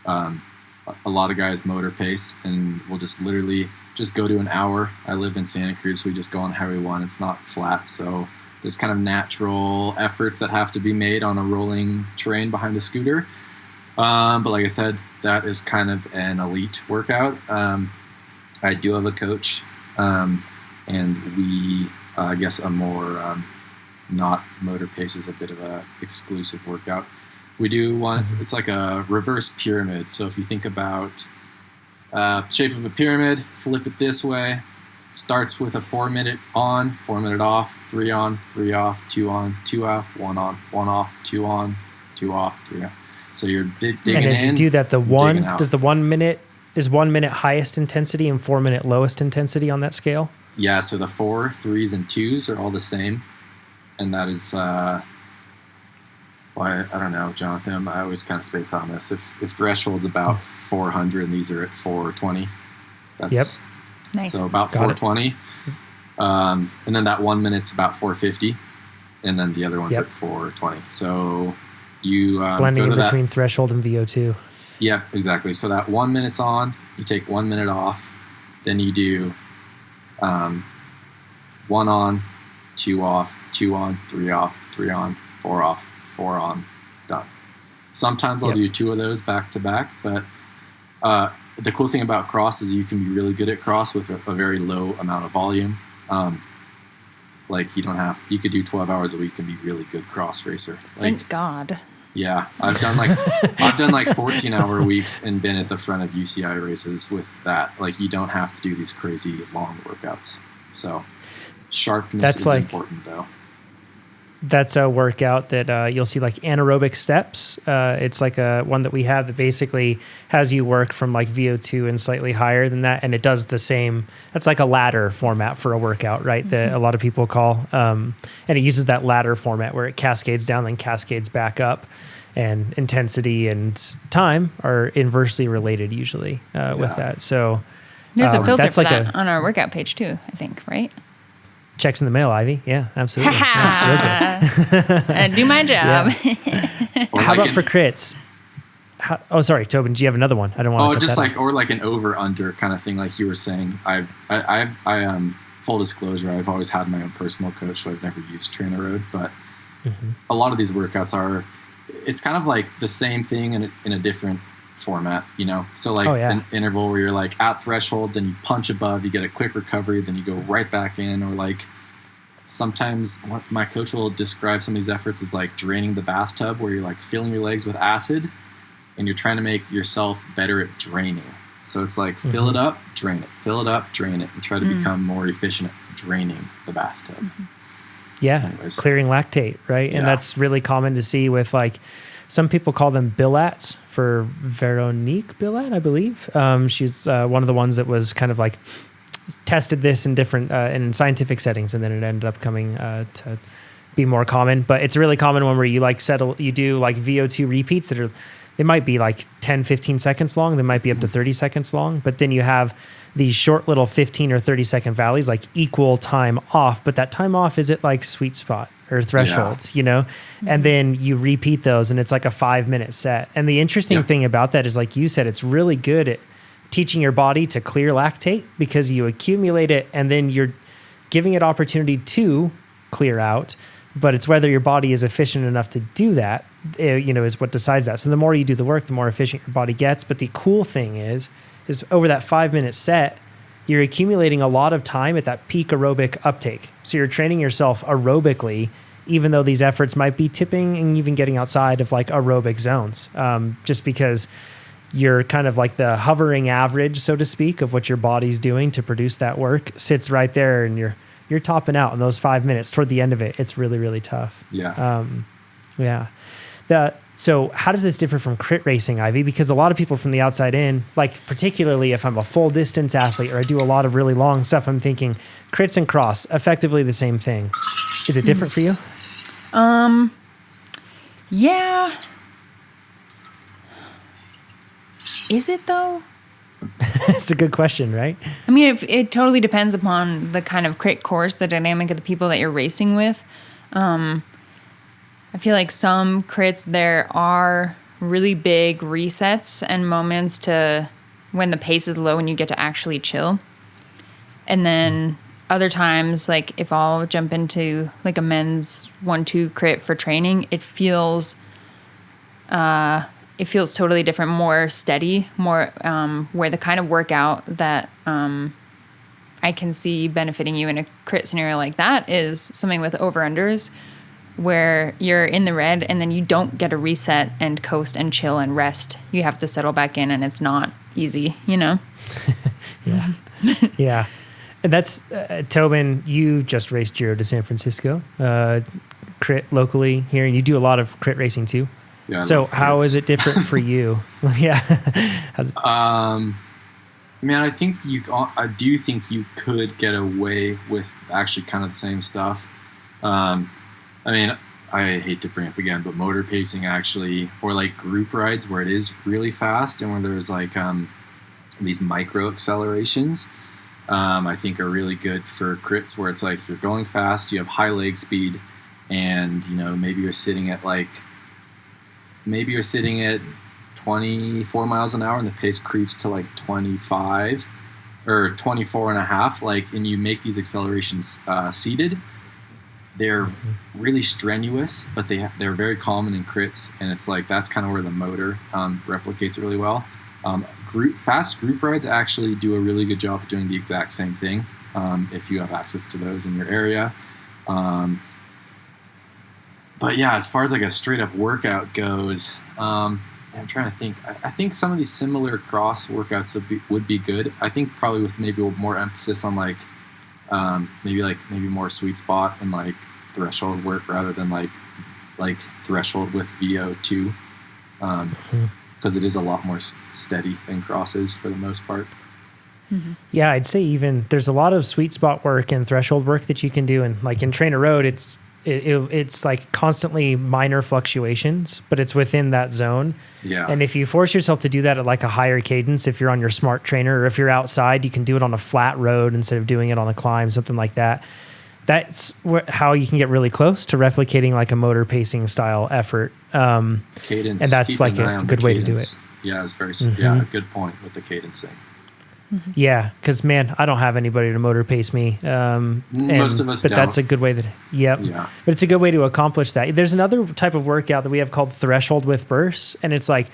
a lot of guys motor pace, and we'll just literally just go to an hour. I live in Santa Cruz, so we just go on Highway 1. It's not flat, so there's kind of natural efforts that have to be made on a rolling terrain behind a scooter. But like I said, that is kind of an elite workout. I do have a coach, and we, I guess a more not motor pace is a bit of a exclusive workout. We do one, it's like a reverse pyramid. So if you think about shape of a pyramid, flip it this way. Starts with a 4-minute on, 4-minute off, 3 on, 3 off, 2 on, 2 off, 1 on, 1 off, 2 on, 2 off, 3 on. So you're digging in. And as you do that, does the 1 minute, is 1 minute highest intensity and 4 minute lowest intensity on that scale? Yeah, so the 4, 3s, and 2s are all the same. And that is, I don't know, Jonathan, I always kind of space on this. If threshold's about 400 and these are at 420, that's nice. So about 420. And then that 1 minute's about 450. And then the other one's at 420. So you blending in between threshold and VO2. Yeah, exactly. So that 1 minute's on, you take 1 minute off, then you do 1 on, 2 off, 2 on, 3 off, 3 on, 4 off, 4 on, done. Sometimes I'll do 2 of those back to back, but the cool thing about cross is you can be really good at cross with a very low amount of volume. Like you could do 12 hours a week and be really good cross racer. Like, thank God. Yeah, I've done like 14-hour weeks and been at the front of UCI races with that. Like, you don't have to do these crazy long workouts. So sharpness is important though. That's a workout that you'll see like anaerobic steps. It's like a one that we have that basically has you work from like VO2 and slightly higher than that. And it does the same. That's like a ladder format for a workout, right? That a lot of people call. And it uses that ladder format where it cascades down, then cascades back up. And intensity and time are inversely related usually with that. So there's a filter for that on our workout page too, I think, right? Checks in the mail, Ivy. Yeah, absolutely. I do my job. Yeah. How about for crits? sorry, Tobin, do you have another one? I don't want to. Oh, just like, or like an over under kind of thing, like you were saying. I full disclosure, I've always had my own personal coach, so I've never used TrainerRoad, but a lot of these workouts it's kind of like the same thing in a different format, So like an interval where you're like at threshold, then you punch above, you get a quick recovery, then you go right back in, or like sometimes what my coach will describe some of these efforts as like draining the bathtub, where you're like filling your legs with acid and you're trying to make yourself better at draining. So it's like fill it up, drain it, fill it up, drain it, and try to become more efficient at draining the bathtub. Yeah, Anyways. Clearing lactate, right? And that's really common to see with like, some people call them Billats, for Veronique Billat, I believe. She's one of the ones that was kind of like tested this in different in scientific settings, and then it ended up coming to be more common. But it's a really common one where you like you do like VO2 repeats they might be like 10, 15 seconds long. They might be up to 30 seconds long. But then you have these short little 15 or 30 second valleys, like equal time off. But that time off is at like sweet spot or threshold, And then you repeat those, and it's like a 5-minute set. And the interesting thing about that is, like you said, it's really good at teaching your body to clear lactate, because you accumulate it and then you're giving it opportunity to clear out. But it's whether your body is efficient enough to do that, is what decides that. So the more you do the work, the more efficient your body gets. But the cool thing is over that 5-minute set, you're accumulating a lot of time at that peak aerobic uptake. So you're training yourself aerobically, even though these efforts might be tipping and even getting outside of like aerobic zones, just because you're kind of like the hovering average, so to speak, of what your body's doing to produce that work sits right there, and you're topping out in those 5 minutes. Toward the end of it, it's really, really tough. Yeah. So how does this differ from crit racing, Ivy? Because a lot of people from the outside in, like particularly if I'm a full distance athlete or I do a lot of really long stuff, I'm thinking crits and cross, effectively the same thing. Is it different for you? Yeah. Is it though? It's a good question, right? I mean, it totally depends upon the kind of crit course, the dynamic of the people that you're racing with. I feel like some crits, there are really big resets and moments to when the pace is low and you get to actually chill. And then other times, like if I'll jump into like a men's 1-2 crit for training, it feels totally different, more steady, more where the kind of workout that I can see benefiting you in a crit scenario like that is something with over-unders, where you're in the red and then you don't get a reset and coast and chill and rest. You have to settle back in, and it's not easy, Yeah. Yeah. And that's, Tobin, you just raced Giro de San Francisco, crit locally here, and you do a lot of crit racing too. Yeah. So how is it different for you? Yeah. Man, I do think you could get away with actually kind of the same stuff. I mean, I hate to bring up again, but motor pacing actually, or like group rides where it is really fast and where there's like these micro accelerations, I think are really good for crits, where it's like you're going fast, you have high leg speed, and maybe you're sitting at 24 miles an hour and the pace creeps to like 25 or 24 and a half, and you make these accelerations seated. They're really strenuous, but they're very common in crits, and it's like that's kind of where the motor replicates really well. Fast group rides actually do a really good job of doing the exact same thing if you have access to those in your area. But yeah, as far as like a straight up workout goes, I'm trying to think. I think some of these similar cross workouts would be good. I think probably with maybe more emphasis on maybe more sweet spot and like threshold work rather than like threshold with VO2, because it is a lot more steady than crosses for the most part. Mm-hmm. Yeah, I'd say even there's a lot of sweet spot work and threshold work that you can do, and like in TrainerRoad, it's like constantly minor fluctuations, but it's within that zone. Yeah. And if you force yourself to do that at like a higher cadence, if you're on your smart trainer or if you're outside, you can do it on a flat road instead of doing it on a climb, something like that. that's how you can get really close to replicating like a motor pacing style effort. Cadence. And that's like a good way to do it. Yeah, it's very, yeah, a good point with the cadence thing. Yeah, because man, I don't have anybody to motor pace me. Most of us but don't. that's a good way Yeah. But it's a good way to accomplish that. There's another type of workout that we have called threshold with bursts, and it's like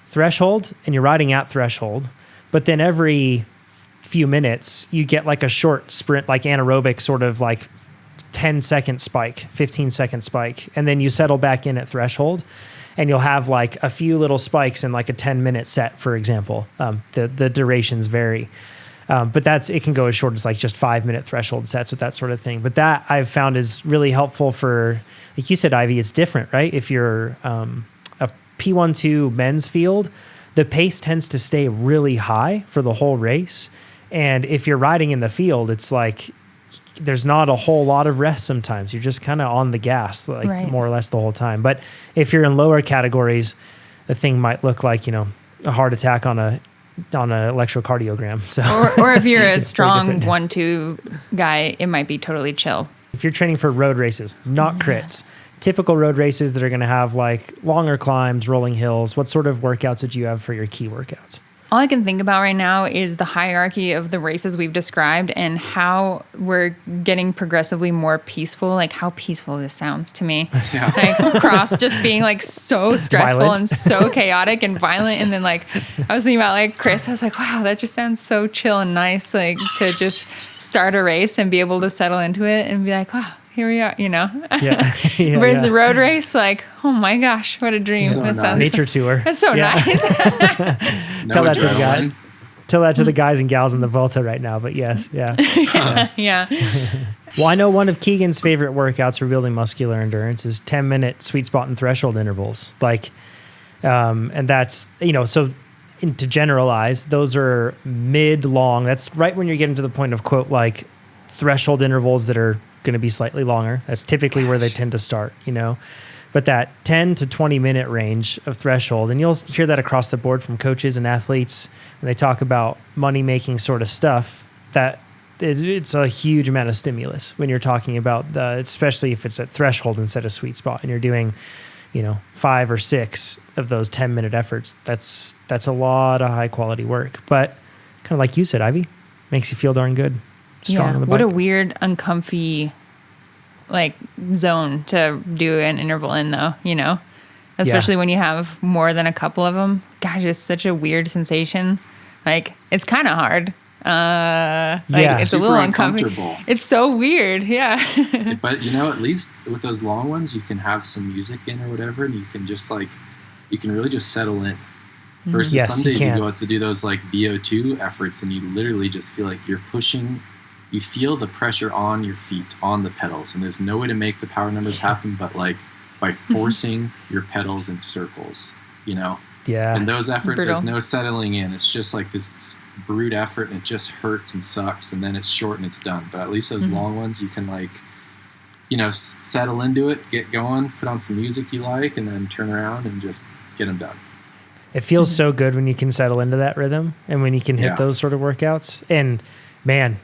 threshold, and you're riding at threshold, but then every few minutes you get like a short sprint, like anaerobic sort of like 10-second spike, 15-second spike, and then you settle back in at threshold. And you'll have like a few little spikes in like a 10-minute set, for example. The durations vary. But it can go as short as like just 5-minute threshold sets with that sort of thing. But that I've found is really helpful for, like you said, Ivy, it's different, right? If you're a P12 men's field, the pace tends to stay really high for the whole race. And if you're riding in the field, it's like there's not a whole lot of rest sometimes. You're just kind of on the gas, like more or less the whole time. But if you're in lower categories, the thing might look like, a heart attack on an electrocardiogram. So, or if you're a strong 1-2 guy, it might be totally chill. If you're training for road races, not crits, typical road races that are going to have like longer climbs, rolling hills, what sort of workouts did you have for your key workouts? All I can think about right now is the hierarchy of the races we've described and how we're getting progressively more peaceful. Like how peaceful this sounds to me. Yeah. Like cross just being like so stressful Violent. and so chaotic and violent. And then like I was thinking about like Chris. I was like, wow, that just sounds so chill and nice. Like to just start a race and be able to settle into it and be like, wow, here we are. Yeah. Whereas the road race, like, oh my gosh, what a dream! So that nice. sounds Nature tour. That's so nice. Tell that to the adrenaline. guy. Tell that to the guys and gals in the Volta right now. But yes, yeah. Yeah. Well, I know one of Keegan's favorite workouts for building muscular endurance is 10-minute sweet spot and threshold intervals. Like, and that's, so to generalize, those are mid-long. That's right when you're getting to the point of, quote, like threshold intervals that are going to be slightly longer. That's typically where they tend to start, But that 10 to 20 minute range of threshold, and you'll hear that across the board from coaches and athletes when they talk about money-making sort of stuff, it's a huge amount of stimulus when you're talking about especially if it's at threshold instead of sweet spot and you're doing, 5 or 6 of those 10-minute efforts. That's a lot of high quality work. But kind of like you said, Ivy, makes you feel darn good. Strong on the bike. What a weird, uncomfy like zone to do an interval in though, especially when you have more than a couple of them. Gosh, it's such a weird sensation. Like it's kind of hard. It's super a little uncomfortable. uncomfortable. It's so weird. Yeah. But at least with those long ones, you can have some music in or whatever, and you can just you can really just settle in. Versus Yes, some days you can. go out to do those like VO2 efforts and you literally just feel like you're pushing. You feel the pressure on your feet, on the pedals, and there's no way to make the power numbers happen but like by forcing your pedals in circles, Yeah. And those efforts, Brutal. there's no settling in. It's just like this brute effort, and it just hurts and sucks, and then it's short and it's done. But at least those long ones, you can settle into it, get going, put on some music you like, and then turn around and just get them done. It feels so good when you can settle into that rhythm and when you can hit those sort of workouts. And man,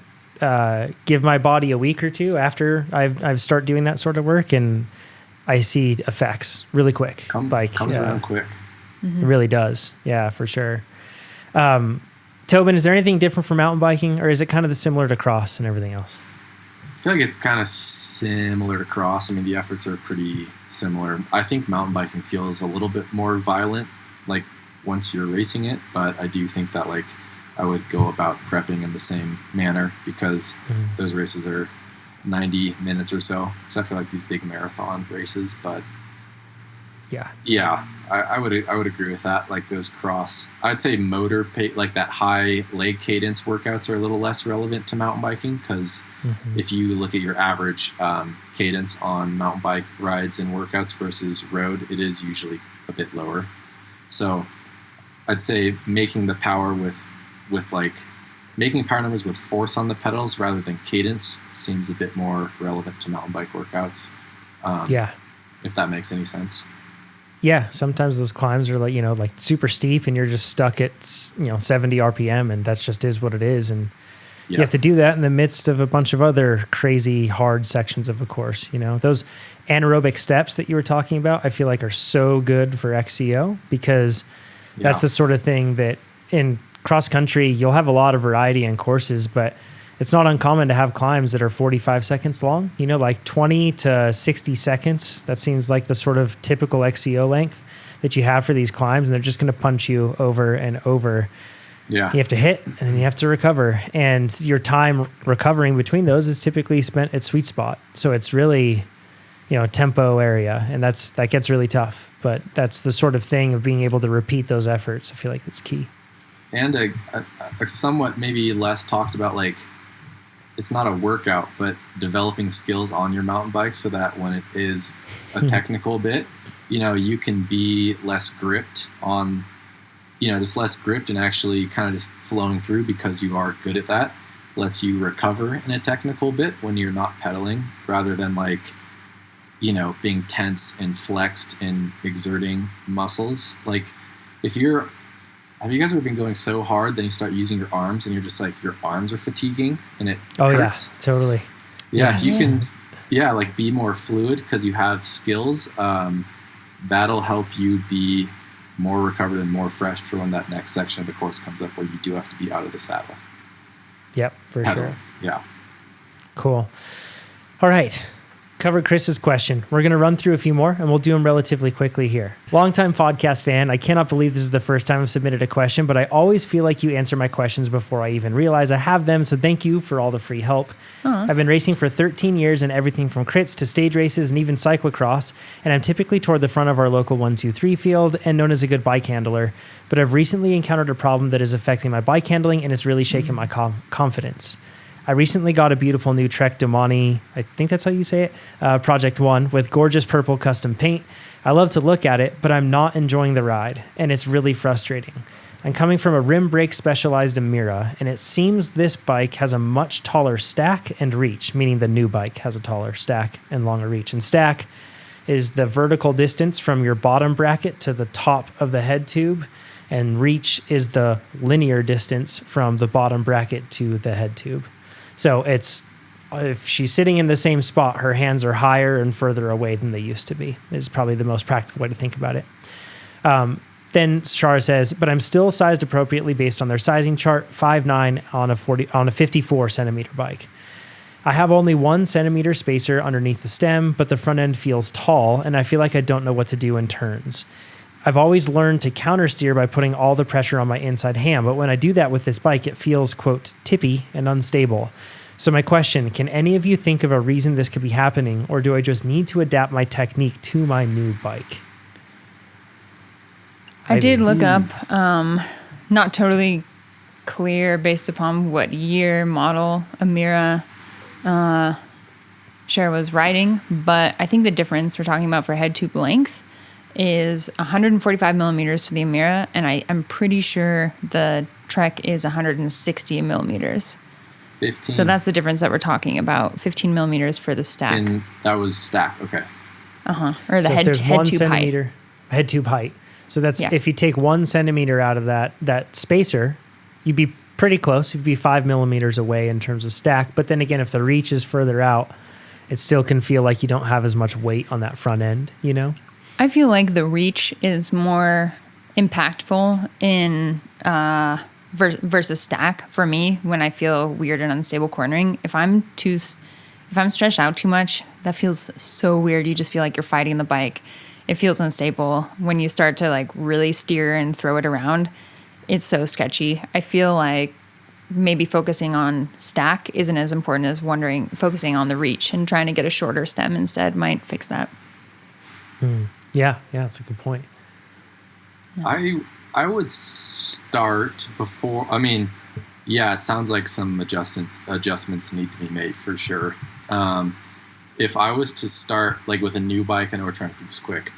give my body a week or two after I've start doing that sort of work, and I see effects really quick. Comes around quick. It really does. Yeah, for sure. Tobin, is there anything different for mountain biking, or is it kind of similar to cross and everything else? I feel like it's kind of similar to cross. I mean, the efforts are pretty similar. I think mountain biking feels a little bit more violent, like once you're racing it, but I do think that I would go about prepping in the same manner because those races are 90 minutes or so, except for these big marathon races. But yeah, I would agree with that. Like those cross, I'd say motor like that high leg cadence workouts are a little less relevant to mountain biking because if you look at your average cadence on mountain bike rides and workouts versus road, it is usually a bit lower. So I'd say making the power making power numbers with force on the pedals rather than cadence seems a bit more relevant to mountain bike workouts. If that makes any sense. Yeah, sometimes those climbs are like super steep and you're just stuck at 70 RPM and that's just is what it is. And You have to do that in the midst of a bunch of other crazy hard sections of a course. Those anaerobic steps that you were talking about, I feel like are so good for XCO because that's the sort of thing that in cross country, you'll have a lot of variety in courses, but it's not uncommon to have climbs that are 45 seconds long, like 20 to 60 seconds. That seems like the sort of typical XCO length that you have for these climbs, and they're just going to punch you over and over. Yeah. You have to hit and then you have to recover. And your time recovering between those is typically spent at sweet spot. So it's really, tempo area. And that gets really tough. But that's the sort of thing of being able to repeat those efforts. I feel like that's key. And a somewhat maybe less talked about, like, it's not a workout, but developing skills on your mountain bike so that when it is a technical bit, you can be less gripped on, just less gripped and actually kind of just flowing through because you are good at that. Lets you recover in a technical bit when you're not pedaling rather than being tense and flexed and exerting muscles. Like have you guys ever been going so hard, then you start using your arms and you're just like, your arms are fatiguing and it hurts? Yeah, totally. Yeah, if you can, be more fluid because you have skills, that'll help you be more recovered and more fresh for when that next section of the course comes up where you do have to be out of the saddle. Yep, for sure. Yeah. Cool. All right. Covered Chris's question. We're going to run through a few more and we'll do them relatively quickly here. Longtime podcast fan. I cannot believe this is the first time I've submitted a question, but I always feel like you answer my questions before I even realize I have them. So thank you for all the free help. I've been racing for 13 years in everything from crits to stage races and even cyclocross. And I'm typically toward the front of our local 1-2-3 field and known as a good bike handler. But I've recently encountered a problem that is affecting my bike handling and it's really shaken my confidence. I recently got a beautiful new Trek Domani, I think that's how you say it, Project 1 with gorgeous purple custom paint. I love to look at it, but I'm not enjoying the ride, and it's really frustrating. I'm coming from a rim brake specialized Amira, and it seems this bike has a much taller stack and reach, meaning the new bike has a taller stack and longer reach. And stack is the vertical distance from your bottom bracket to the top of the head tube, and reach is the linear distance from the bottom bracket to the head tube. So if she's sitting in the same spot, her hands are higher and further away than they used to be. Is probably the most practical way to think about it. Then Shara says, but I'm still sized appropriately based on their sizing chart, 5'9" on a 54 centimeter bike. I have only 1 centimeter spacer underneath the stem, but the front end feels tall, and I feel like I don't know what to do in turns. I've always learned to counter steer by putting all the pressure on my inside hand, but when I do that with this bike, it feels, quote, tippy and unstable. So my question, can any of you think of a reason this could be happening, or do I just need to adapt my technique to my new bike? I did look up, not totally clear based upon what year, model Amira Cher was riding, but I think the difference we're talking about for head tube length is 145 millimeters for the Amira, and I'm pretty sure the Trek is 160 millimeters. 15. So that's the difference that we're talking about. 15 millimeters for the stack. And that was stack, okay. Or the so head tube height. Head tube height. So that's if you take 1 centimeter out of that spacer, you'd be pretty close. You'd be 5 millimeters away in terms of stack. But then again, if the reach is further out, it still can feel like you don't have as much weight on that front end, I feel like the reach is more impactful in versus stack for me when I feel weird and unstable cornering. If I'm stretched out too much, that feels so weird. You just feel like you're fighting the bike. It feels unstable. When you start to really steer and throw it around, it's so sketchy. I feel like maybe focusing on stack isn't as important as focusing on the reach and trying to get a shorter stem instead might fix that. Yeah, that's a good point. I would start before. It sounds like some adjustments need to be made for sure. If I was to start with a new bike, I know we're trying to keep this quick.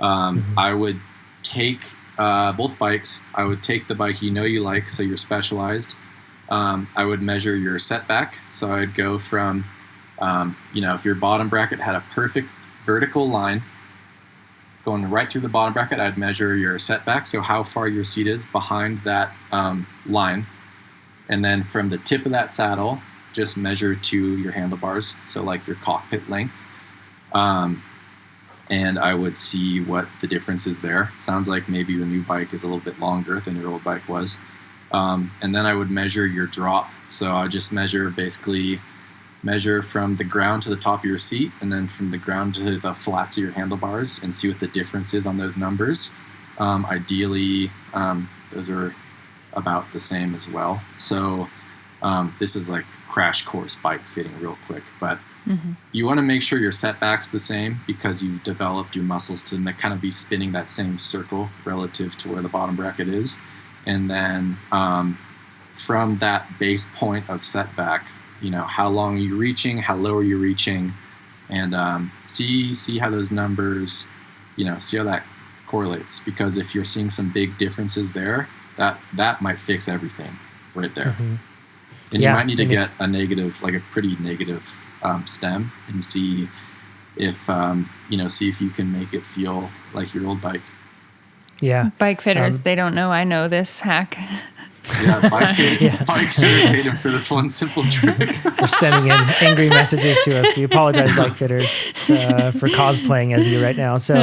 I would take both bikes. I would take the bike you like, so you're specialized. I would measure your setback. So I'd go from, if your bottom bracket had a perfect vertical line going right through the bottom bracket, I'd measure your setback, so how far your seat is behind that line. And then from the tip of that saddle, just measure to your handlebars, so like your cockpit length. And I would see what the difference is there. It sounds like maybe your new bike is a little bit longer than your old bike was. And then I would measure your drop. So I just measure from the ground to the top of your seat, and then from the ground to the flats of your handlebars, and see what the difference is on those numbers. Ideally, those are about the same as well. So this is like crash course bike fitting real quick, but you want to make sure your setback's the same, because you've developed your muscles to kind of be spinning that same circle relative to where the bottom bracket is. And then from that base point of setback, how long are you reaching, how low are you reaching, and see how those numbers, see how that correlates. Because if you're seeing some big differences there, that might fix everything right there. And you might need to get a negative, like a pretty negative stem, and see if you can make it feel like your old bike. Yeah. Bike fitters, they don't know I know this hack. Yeah, bike fitters hate him for this one simple trick. They're sending in angry messages to us. We apologize, bike fitters, for cosplaying as you right now. So,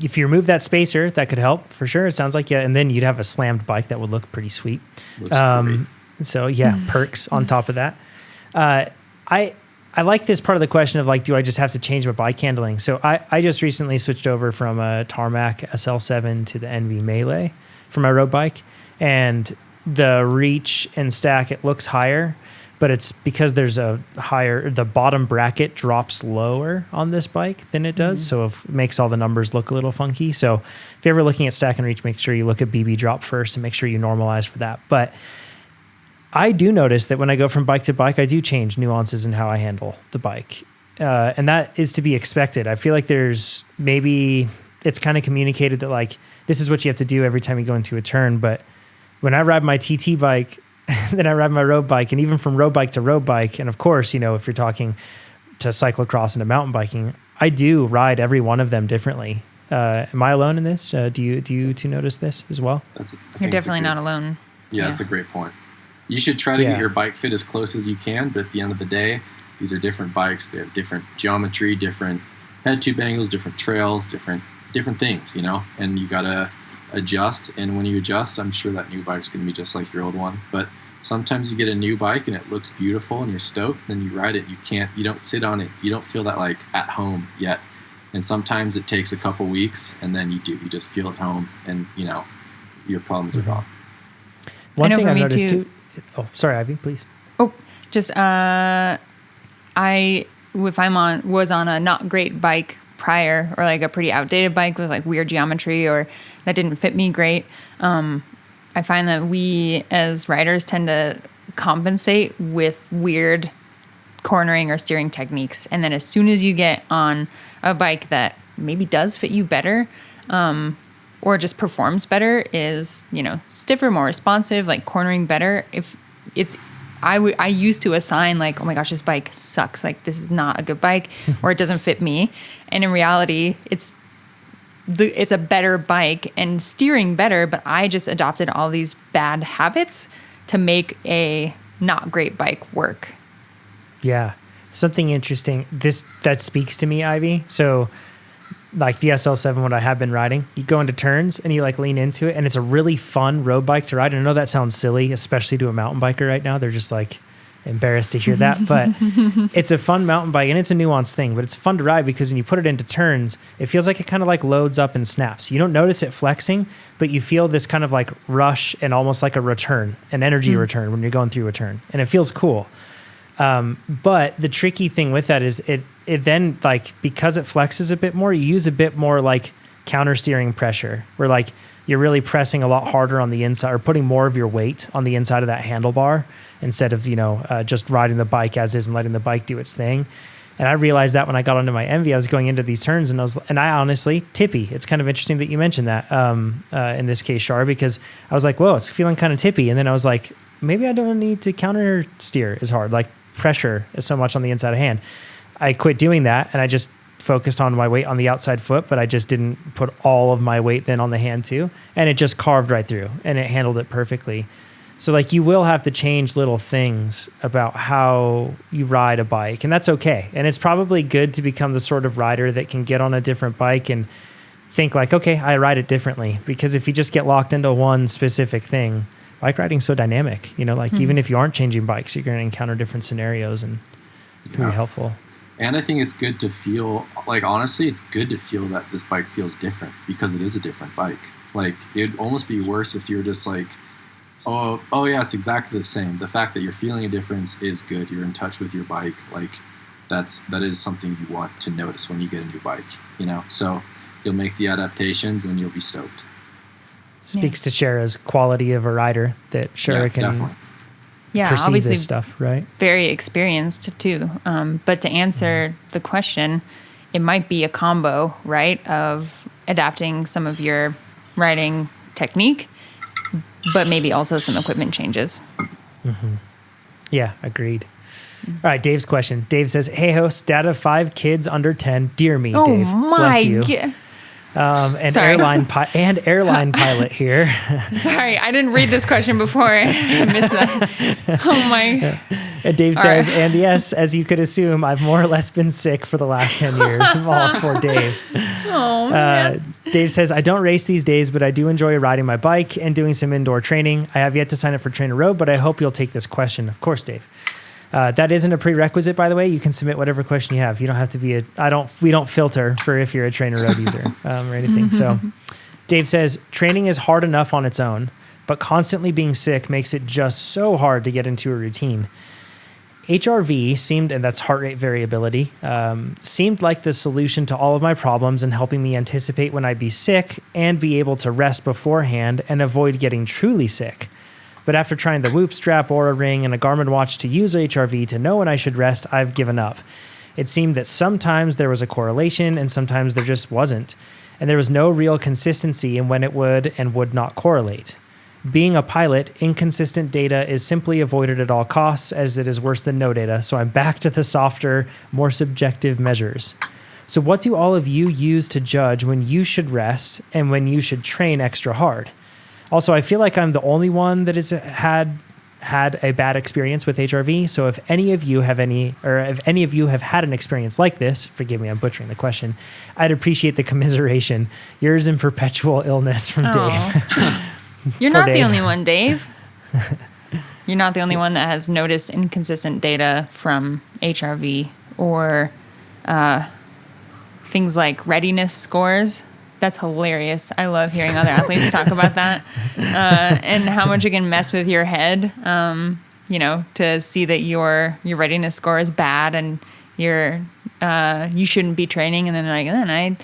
if you remove that spacer, that could help for sure. It sounds like, yeah, and then you'd have a slammed bike that would look pretty sweet. Looks great. So yeah, perks on top of that. I like this part of the question of like, do I just have to change my bike handling? So I just recently switched over from a Tarmac SL7 to the NV Melee for my road bike, and the reach and stack, it looks higher, but it's because there's the bottom bracket drops lower on this bike than it does. So it makes all the numbers look a little funky. So if you're ever looking at stack and reach, make sure you look at BB drop first and make sure you normalize for that. But I do notice that when I go from bike to bike, I do change nuances in how I handle the bike. And that is to be expected. I feel like maybe it's kind of communicated that like, this is what you have to do every time you go into a turn. But when I ride my TT bike, then I ride my road bike, and even from road bike to road bike, and of course, if you're talking to cyclocross and to mountain biking, I do ride every one of them differently. Am I alone in this? Do you two notice this as well? You're definitely not alone. Yeah, that's a great point. You should try to get your bike fit as close as you can, but at the end of the day, these are different bikes. They have different geometry, different head tube angles, different trails, different things, and you gotta adjust. And when you adjust, I'm sure that new bike's gonna be just like your old one. But sometimes you get a new bike and it looks beautiful and you're stoked, then you ride it, you don't sit on it, you don't feel that like at home yet. And sometimes it takes a couple weeks, and then you just feel at home, and your problems are gone. One thing I've noticed too. Oh, sorry, Ivy, please. Oh, just if I was on a not great bike prior, or like a pretty outdated bike with like weird geometry, or that didn't fit me great, I find that we as riders tend to compensate with weird cornering or steering techniques. And then as soon as you get on a bike that maybe does fit you better, or just performs better, is, stiffer, more responsive, like cornering better. If it's, I used to assign like, oh my gosh, this bike sucks. Like, this is not a good bike, or it doesn't fit me. And in reality, it's a better bike and steering better, but I just adopted all these bad habits to make a not great bike work. Yeah. Something interesting. That speaks to me, Ivy. So like the SL7, what I have been riding, you go into turns and you like lean into it, and it's a really fun road bike to ride. And I know that sounds silly, especially to a mountain biker right now. They're just like embarrassed to hear that, but it's a fun mountain bike, and it's a nuanced thing, but it's fun to ride because when you put it into turns, it feels like it kind of like loads up and snaps. You don't notice it flexing, but you feel this kind of like rush and almost like a return, an energy return when you're going through a turn, and it feels cool. But the tricky thing with that is it then, like, because it flexes a bit more, you use a bit more like counter steering pressure, where like you're really pressing a lot harder on the inside, or putting more of your weight on the inside of that handlebar instead of, just riding the bike as is and letting the bike do its thing. And I realized that when I got onto my Envy, I was going into these turns and I honestly, tippy. It's kind of interesting that you mentioned that in this case, Shar, because I was like, whoa, it's feeling kind of tippy. And then I was like, maybe I don't need to counter steer as hard, like pressure is so much on the inside of hand. I quit doing that, and I just focused on my weight on the outside foot, but I just didn't put all of my weight then on the hand too. And it just carved right through and it handled it perfectly. So like you will have to change little things about how you ride a bike, and that's okay. And it's probably good to become the sort of rider that can get on a different bike and think like, okay, I ride it differently. Because if you just get locked into one specific thing, bike riding's so dynamic, like even if you aren't changing bikes, you're going to encounter different scenarios, and it can be helpful. And I think it's good to feel like, honestly, it's good to feel that this bike feels different because it is a different bike. Like it'd almost be worse if you're just like, oh yeah, it's exactly the same. The fact that you're feeling a difference is good. You're in touch with your bike. Like that is something you want to notice when you get a new bike, so you'll make the adaptations and you'll be stoked. Speaks to Shara's quality of a rider, that Shara can definitely. perceive obviously this stuff, right? Very experienced too. But to answer the question, it might be a combo, right, of adapting some of your riding technique, but maybe also some equipment changes. Mm-hmm. Yeah, agreed. All right, Dave's question. Dave says, "Hey host, dad of 5 kids under 10. Dear me, Dave. Bless you." And airline pilot here. Sorry, I didn't read this question before. I missed that. Oh my. And Dave says, and yes, as you could assume, I've more or less been sick for the last 10 years. All for Dave. Oh, man. Dave says, I don't race these days, but I do enjoy riding my bike and doing some indoor training. I have yet to sign up for TrainerRoad, but I hope you'll take this question. Of course, Dave. That isn't a prerequisite, by the way. You can submit whatever question you have. You don't have to be we don't filter for if you're a TrainerRoad user or anything. So Dave says, training is hard enough on its own, but constantly being sick makes it just so hard to get into a routine. HRV seemed, and that's heart rate variability, seemed like the solution to all of my problems and helping me anticipate when I'd be sick and be able to rest beforehand and avoid getting truly sick. But after trying the Whoop strap, Oura ring, and a Garmin watch to use HRV to know when I should rest, I've given up. It seemed that sometimes there was a correlation and sometimes there just wasn't. And there was no real consistency in when it would and would not correlate. Being a pilot, inconsistent data is simply avoided at all costs, as it is worse than no data. So I'm back to the softer, more subjective measures. So what do all of you use to judge when you should rest and when you should train extra hard? Also, I feel like I'm the only one that has had a bad experience with HRV. So if any of you have had an experience like this, forgive me, I'm butchering the question, I'd appreciate the commiseration. Yours in perpetual illness from Dave. You're not the only one, Dave. You're not the only one that has noticed inconsistent data from HRV or things like readiness scores. That's hilarious. I love hearing other athletes talk about that and how much it can mess with your head. To see that your readiness score is bad and you shouldn't be training, and then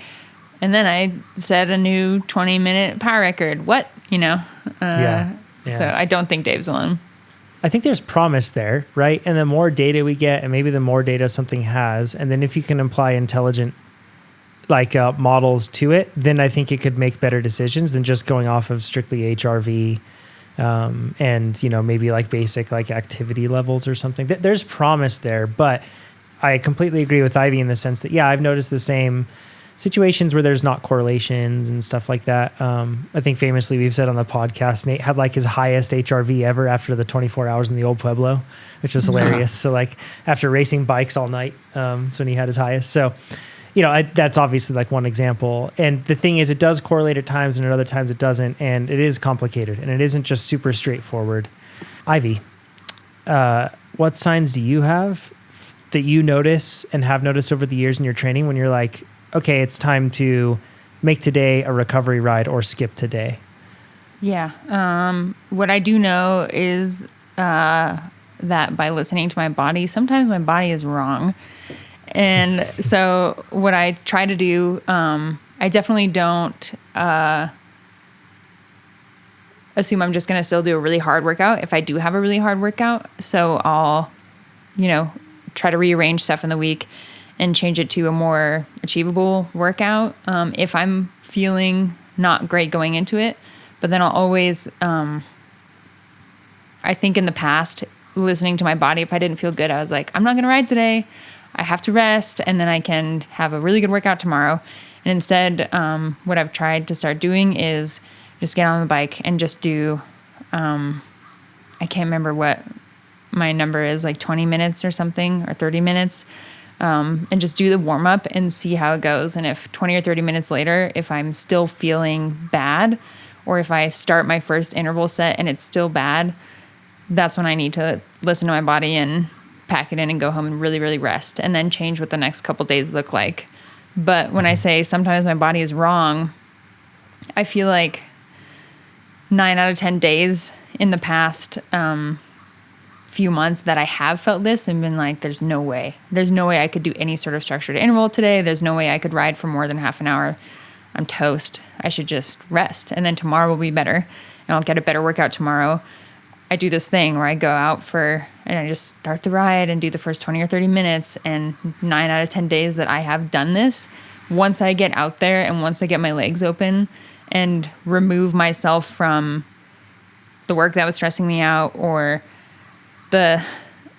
and then I set a new 20-minute power record. What? Yeah. So I don't think Dave's alone. I think there's promise there, right? And the more data we get, and maybe the more data something has, and then if you can apply intelligent models to it, then I think it could make better decisions than just going off of strictly HRV and maybe basic activity levels or something. There's promise there, but I completely agree with Ivy in the sense that I've noticed the same situations where there's not correlations and stuff like that. I think famously we've said on the podcast, Nate had his highest HRV ever after the 24 hours in the Old Pueblo, which was hilarious. So after racing bikes all night, that's when he had his highest. So that's obviously one example. And the thing is, it does correlate at times and at other times it doesn't. And it is complicated and it isn't just super straightforward. Ivy, what signs do you have that you notice and have noticed over the years in your training when you're like, okay, it's time to make today a recovery ride or skip today? Yeah. What I do know is that by listening to my body, sometimes my body is wrong. And so what I try to do, I definitely don't assume I'm just going to still do a really hard workout if I do have a really hard workout. So I'll, try to rearrange stuff in the week and change it to a more achievable workout if I'm feeling not great going into it. But then I'll always, I think in the past, listening to my body, if I didn't feel good, I was like, I'm not going to ride today. I have to rest and then I can have a really good workout tomorrow. And instead, what I've tried to start doing is just get on the bike and just do, I can't remember what my number is, like 20 minutes or something, or 30 minutes, and just do the warm up and see how it goes. And if 20 or 30 minutes later, if I'm still feeling bad, or if I start my first interval set and it's still bad, that's when I need to listen to my body and pack it in and go home and really, really rest, and then change what the next couple days look like. But when I say sometimes my body is wrong, I feel like 9 out of 10 days in the past few months that I have felt this and been like, there's no way I could do any sort of structured interval today. There's no way I could ride for more than half an hour. I'm toast. I should just rest. And then tomorrow will be better and I'll get a better workout tomorrow. I do this thing where I go out and I just start the ride and do the first 20 or 30 minutes. And 9 out of 10 days that I have done this, once I get out there and once I get my legs open and remove myself from the work that was stressing me out or the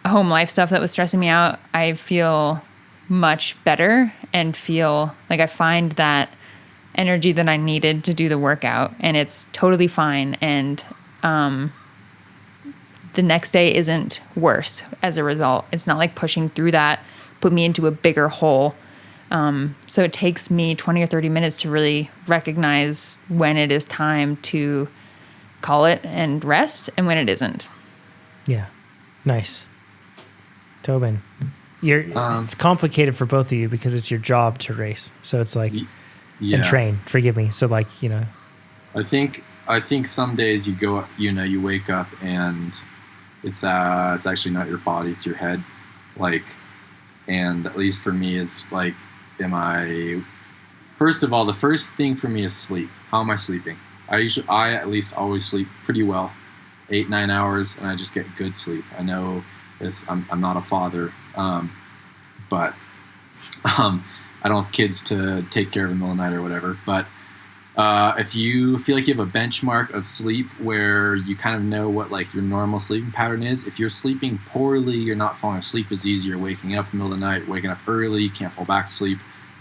home life stuff that was stressing me out, I feel much better and feel like I find that energy that I needed to do the workout, and it's totally fine. And the next day isn't worse as a result. It's not like pushing through that put me into a bigger hole. So it takes me 20 or 30 minutes to really recognize when it is time to call it and rest and when it isn't. Yeah. Nice. Tobin, it's complicated for both of you because it's your job to race. So it's like, and train, forgive me. So like, I think some days you wake up and it's actually not your body, it's your head. Like, and at least for me is like, first of all, the first thing for me is sleep. How am I sleeping? I at least always sleep pretty well, 8-9 hours, and I just get good sleep. I know I'm not a father, but I don't have kids to take care of in the middle of the night or whatever. But if you feel like you have a benchmark of sleep where you kind of know what like your normal sleeping pattern is, if you're sleeping poorly, you're not falling asleep as easy, you're waking up in the middle of the night, waking up early, you can't fall back to sleep,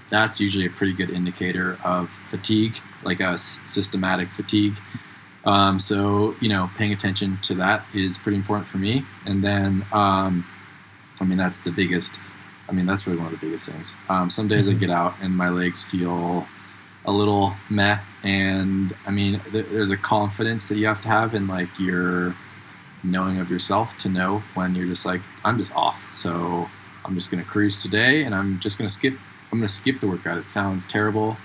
that's usually a pretty good indicator of fatigue, like a systematic fatigue. So, paying attention to that is pretty important for me. And then, that's that's really one of the biggest things. Some days I get out and my legs feel a little meh. And there's a confidence that you have to have in like your knowing of yourself to know when you're just like, I'm just off. So I'm just going to cruise today and I'm going to skip the workout. It sounds terrible.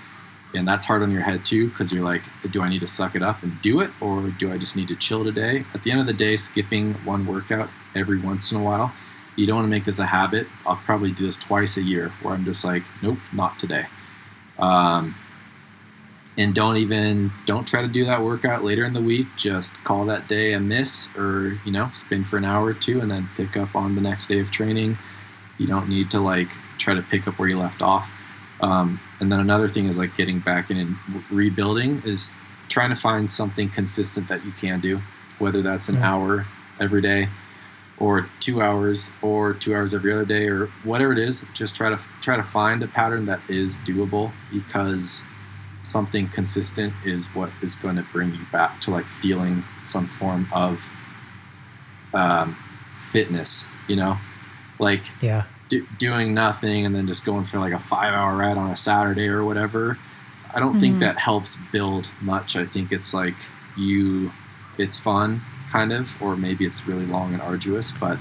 And that's hard on your head too, because you're like, do I need to suck it up and do it, or do I just need to chill today? At the end of the day, skipping one workout every once in a while, you don't want to make this a habit. I'll probably do this twice a year where I'm just like, nope, not today. And don't try to do that workout later in the week. Just call that day a miss, or, spin for an hour or two and then pick up on the next day of training. You don't need to like try to pick up where you left off. And then another thing is like getting back in and rebuilding is trying to find something consistent that you can do, whether that's an hour every day or 2 hours or 2 hours every other day or whatever it is. Just try to find a pattern that is doable, because something consistent is what is going to bring you back to like feeling some form of fitness, like doing nothing and then just going for like a 5-hour ride on a Saturday or whatever. I don't think that helps build much. I think it's like it's fun kind of, or maybe it's really long and arduous, but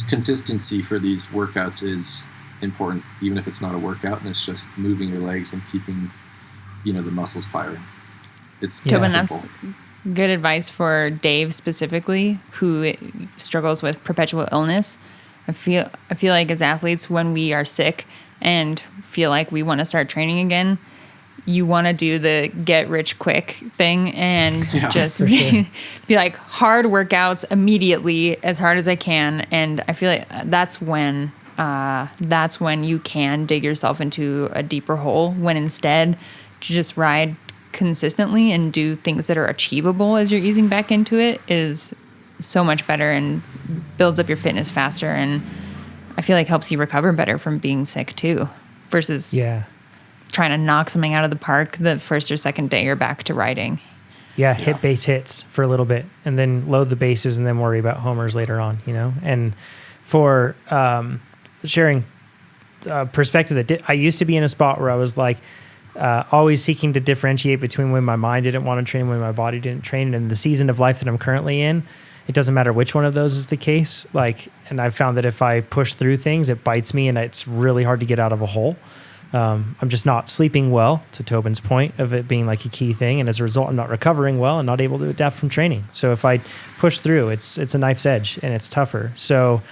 consistency for these workouts is important, even if it's not a workout and it's just moving your legs and keeping, the muscles firing. It's Tobin, simple. that's good advice for Dave specifically, who struggles with perpetual illness. I feel like as athletes, when we are sick and feel like we want to start training again, you want to do the get rich quick thing and just be like hard workouts immediately, as hard as I can. And I feel like that's when you can dig yourself into a deeper hole, when instead to just ride consistently and do things that are achievable as you're easing back into it is so much better and builds up your fitness faster. And I feel like helps you recover better from being sick too, versus trying to knock something out of the park the first or second day you're back to riding. Yeah, hit base hits for a little bit and then load the bases and then worry about homers later on, you know? And for sharing perspective, I used to be in a spot where I was like always seeking to differentiate between when my mind didn't want to train, when my body didn't train. And in the season of life that I'm currently in, it doesn't matter which one of those is the case. Like, and I've found that if I push through things, it bites me and it's really hard to get out of a hole. I'm just not sleeping well, to Tobin's point of it being like a key thing. And as a result, I'm not recovering well and not able to adapt from training. So if I push through, it's a knife's edge and it's tougher. So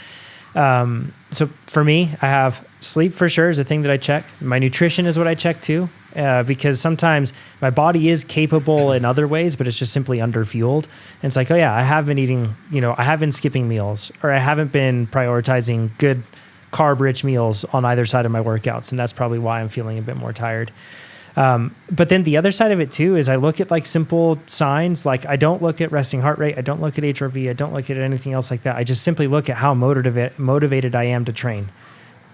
for me, I have sleep for sure is a thing that I check. My nutrition is what I check too, because sometimes my body is capable in other ways, but it's just simply underfueled. And it's like, oh yeah, I have been eating, I have been skipping meals, or I haven't been prioritizing good carb-rich meals on either side of my workouts, and that's probably why I'm feeling a bit more tired. But then the other side of it too is I look at like simple signs. Like I don't look at resting heart rate. I don't look at HRV. I don't look at anything else like that. I just simply look at how motivated I am to train.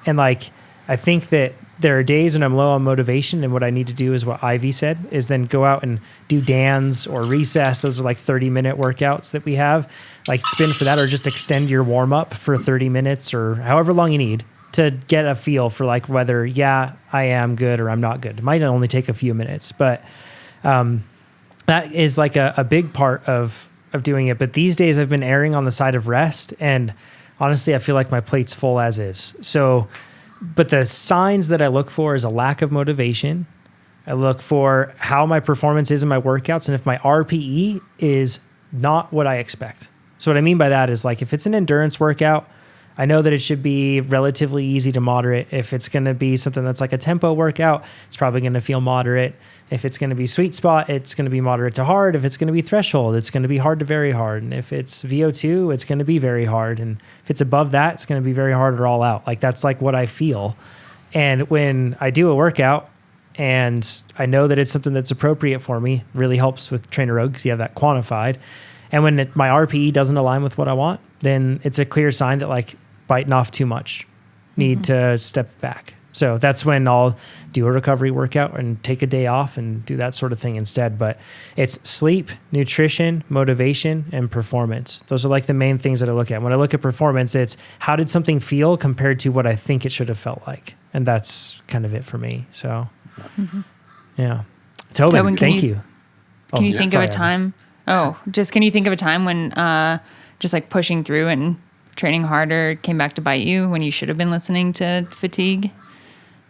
And like, I think that there are days when I'm low on motivation, and what I need to do is what Ivy said, is then go out and do DANs or recess. Those are like 30-minute workouts that we have, like spin for that, or just extend your warm up for 30 minutes or however long you need to get a feel for like whether, I am good or I'm not good. It might only take a few minutes, but that is like a big part of doing it. But these days I've been erring on the side of rest, and honestly, I feel like my plate's full as is. So, but the signs that I look for is a lack of motivation. I look for how my performance is in my workouts, and if my RPE is not what I expect. So what I mean by that is like, if it's an endurance workout, I know that it should be relatively easy to moderate. If it's going to be something that's like a tempo workout, it's probably going to feel moderate. If it's going to be sweet spot, it's going to be moderate to hard. If it's going to be threshold, it's going to be hard to very hard. And if it's VO2, it's going to be very hard. And if it's above that, it's going to be very hard or all out. Like that's like what I feel. And when I do a workout and I know that it's something that's appropriate for me, really helps with TrainerRoad because you have that quantified. And when my RPE doesn't align with what I want, then it's a clear sign that like biting off too much, need to step back. So that's when I'll do a recovery workout and take a day off and do that sort of thing instead. But it's sleep, nutrition, motivation, and performance. Those are like the main things that I look at. When I look at performance, it's how did something feel compared to what I think it should have felt like. And that's kind of it for me. So, yeah. Tobin, thank you. Can you think of a time? Can you think of a time when just like pushing through and training harder came back to bite you when you should have been listening to fatigue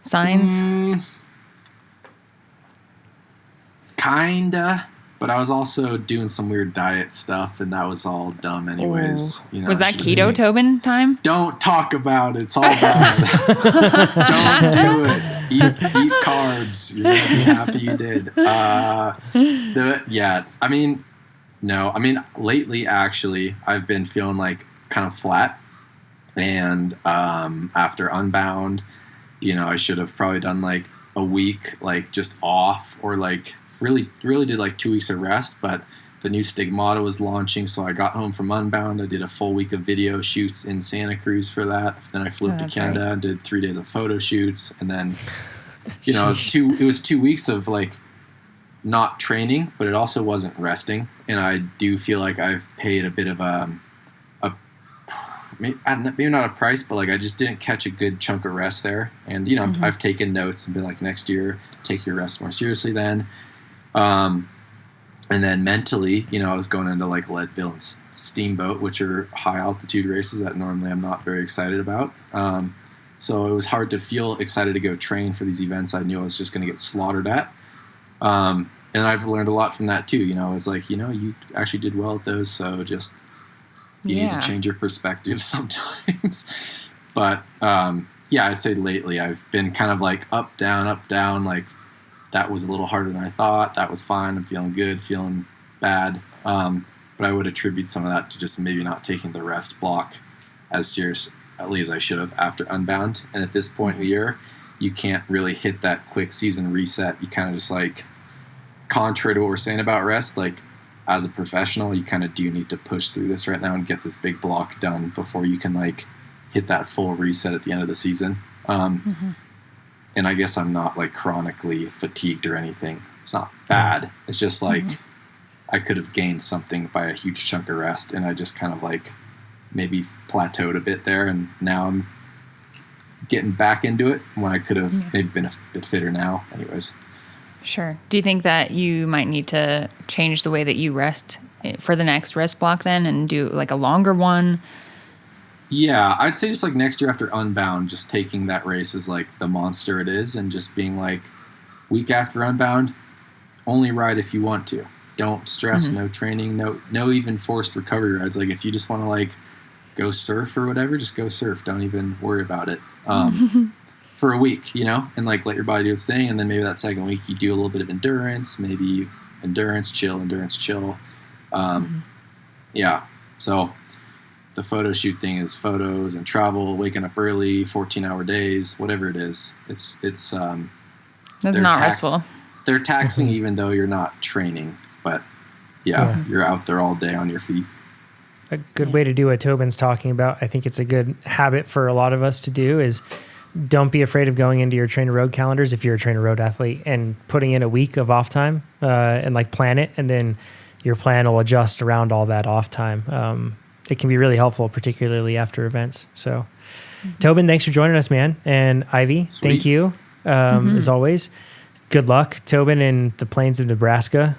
signs? Kinda, but I was also doing some weird diet stuff, and that was all dumb anyways. Was that keto Tobin time? Don't talk about it. It's all bad. Don't do it. Eat carbs. You're gonna be happy you did. Lately actually I've been feeling like kind of flat, and after Unbound, I should have probably done like a week like just off, or like really did like 2 weeks of rest. But the new Stigmata was launching, so I got home from Unbound. I did a full week of video shoots in Santa Cruz for that. Then I flew up to Canada and did 3 days of photo shoots, and then it was 2 weeks of like not training, but it also wasn't resting. And I do feel like I've paid a bit of maybe not a price, but like I just didn't catch a good chunk of rest there. And I've taken notes and been like, next year take your rest more seriously then. And then mentally, I was going into like Leadville and Steamboat, which are high altitude races that normally I'm not very excited about. So it was hard to feel excited to go train for these events I knew I was just going to get slaughtered at. And I've learned a lot from that too. I was like, you actually did well at those, so just you need to change your perspective sometimes. But I'd say lately I've been kind of like up, down, like that was a little harder than I thought. That was fine. I'm feeling good, feeling bad. But I would attribute some of that to just maybe not taking the rest block as seriously as I should have after Unbound. And at this point in the year, you can't really hit that quick season reset. You kind of just like, contrary to what we're saying about rest, like as a professional, you kind of do need to push through this right now and get this big block done before you can like hit that full reset at the end of the season. And I guess I'm not like chronically fatigued or anything. It's not bad. It's just like I could have gained something by a huge chunk of rest, and I just kind of like maybe plateaued a bit there, and now I'm getting back into it when I could have maybe been a bit fitter now. Anyways. Sure. Do you think that you might need to change the way that you rest for the next rest block then and do like a longer one? Yeah, I'd say just like next year after Unbound, just taking that race as like the monster it is, and just being like, week after Unbound, only ride if you want to. Don't stress, no training, no even forced recovery rides. Like if you just want to like go surf or whatever, just go surf. Don't even worry about it for a week, and like let your body do its thing. And then maybe that second week you do a little bit of endurance, maybe endurance, chill. Yeah, so the photo shoot thing is photos and travel, waking up early, 14-hour days, whatever it is. It's that's not restful. They're taxing even though you're not training, but you're out there all day on your feet. A good way to do what Tobin's talking about, I think it's a good habit for a lot of us to do, is don't be afraid of going into your TrainerRoad calendars if you're a TrainerRoad athlete and putting in a week of off time and like plan it, and then your plan will adjust around all that off time. It can be really helpful, particularly after events. So, Tobin, thanks for joining us, man. And Ivy, thank you, as always. Good luck, Tobin, in the plains of Nebraska.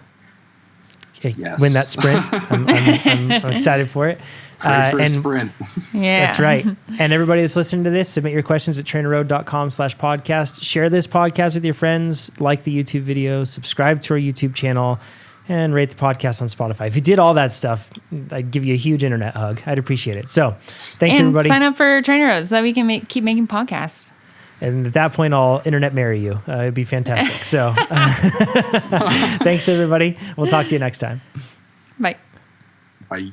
Yes. Win that sprint. I'm excited for it. Pray for a sprint. Yeah. That's right. And everybody that's listening to this, submit your questions at trainerroad.com/podcast. Share this podcast with your friends, like the YouTube video, subscribe to our YouTube channel, and rate the podcast on Spotify. If you did all that stuff, I'd give you a huge internet hug. I'd appreciate it. So thanks, everybody. Sign up for TrainerRoad so that we can keep making podcasts. And at that point, I'll internet marry you. It'd be fantastic. So thanks, everybody. We'll talk to you next time. Bye. Bye.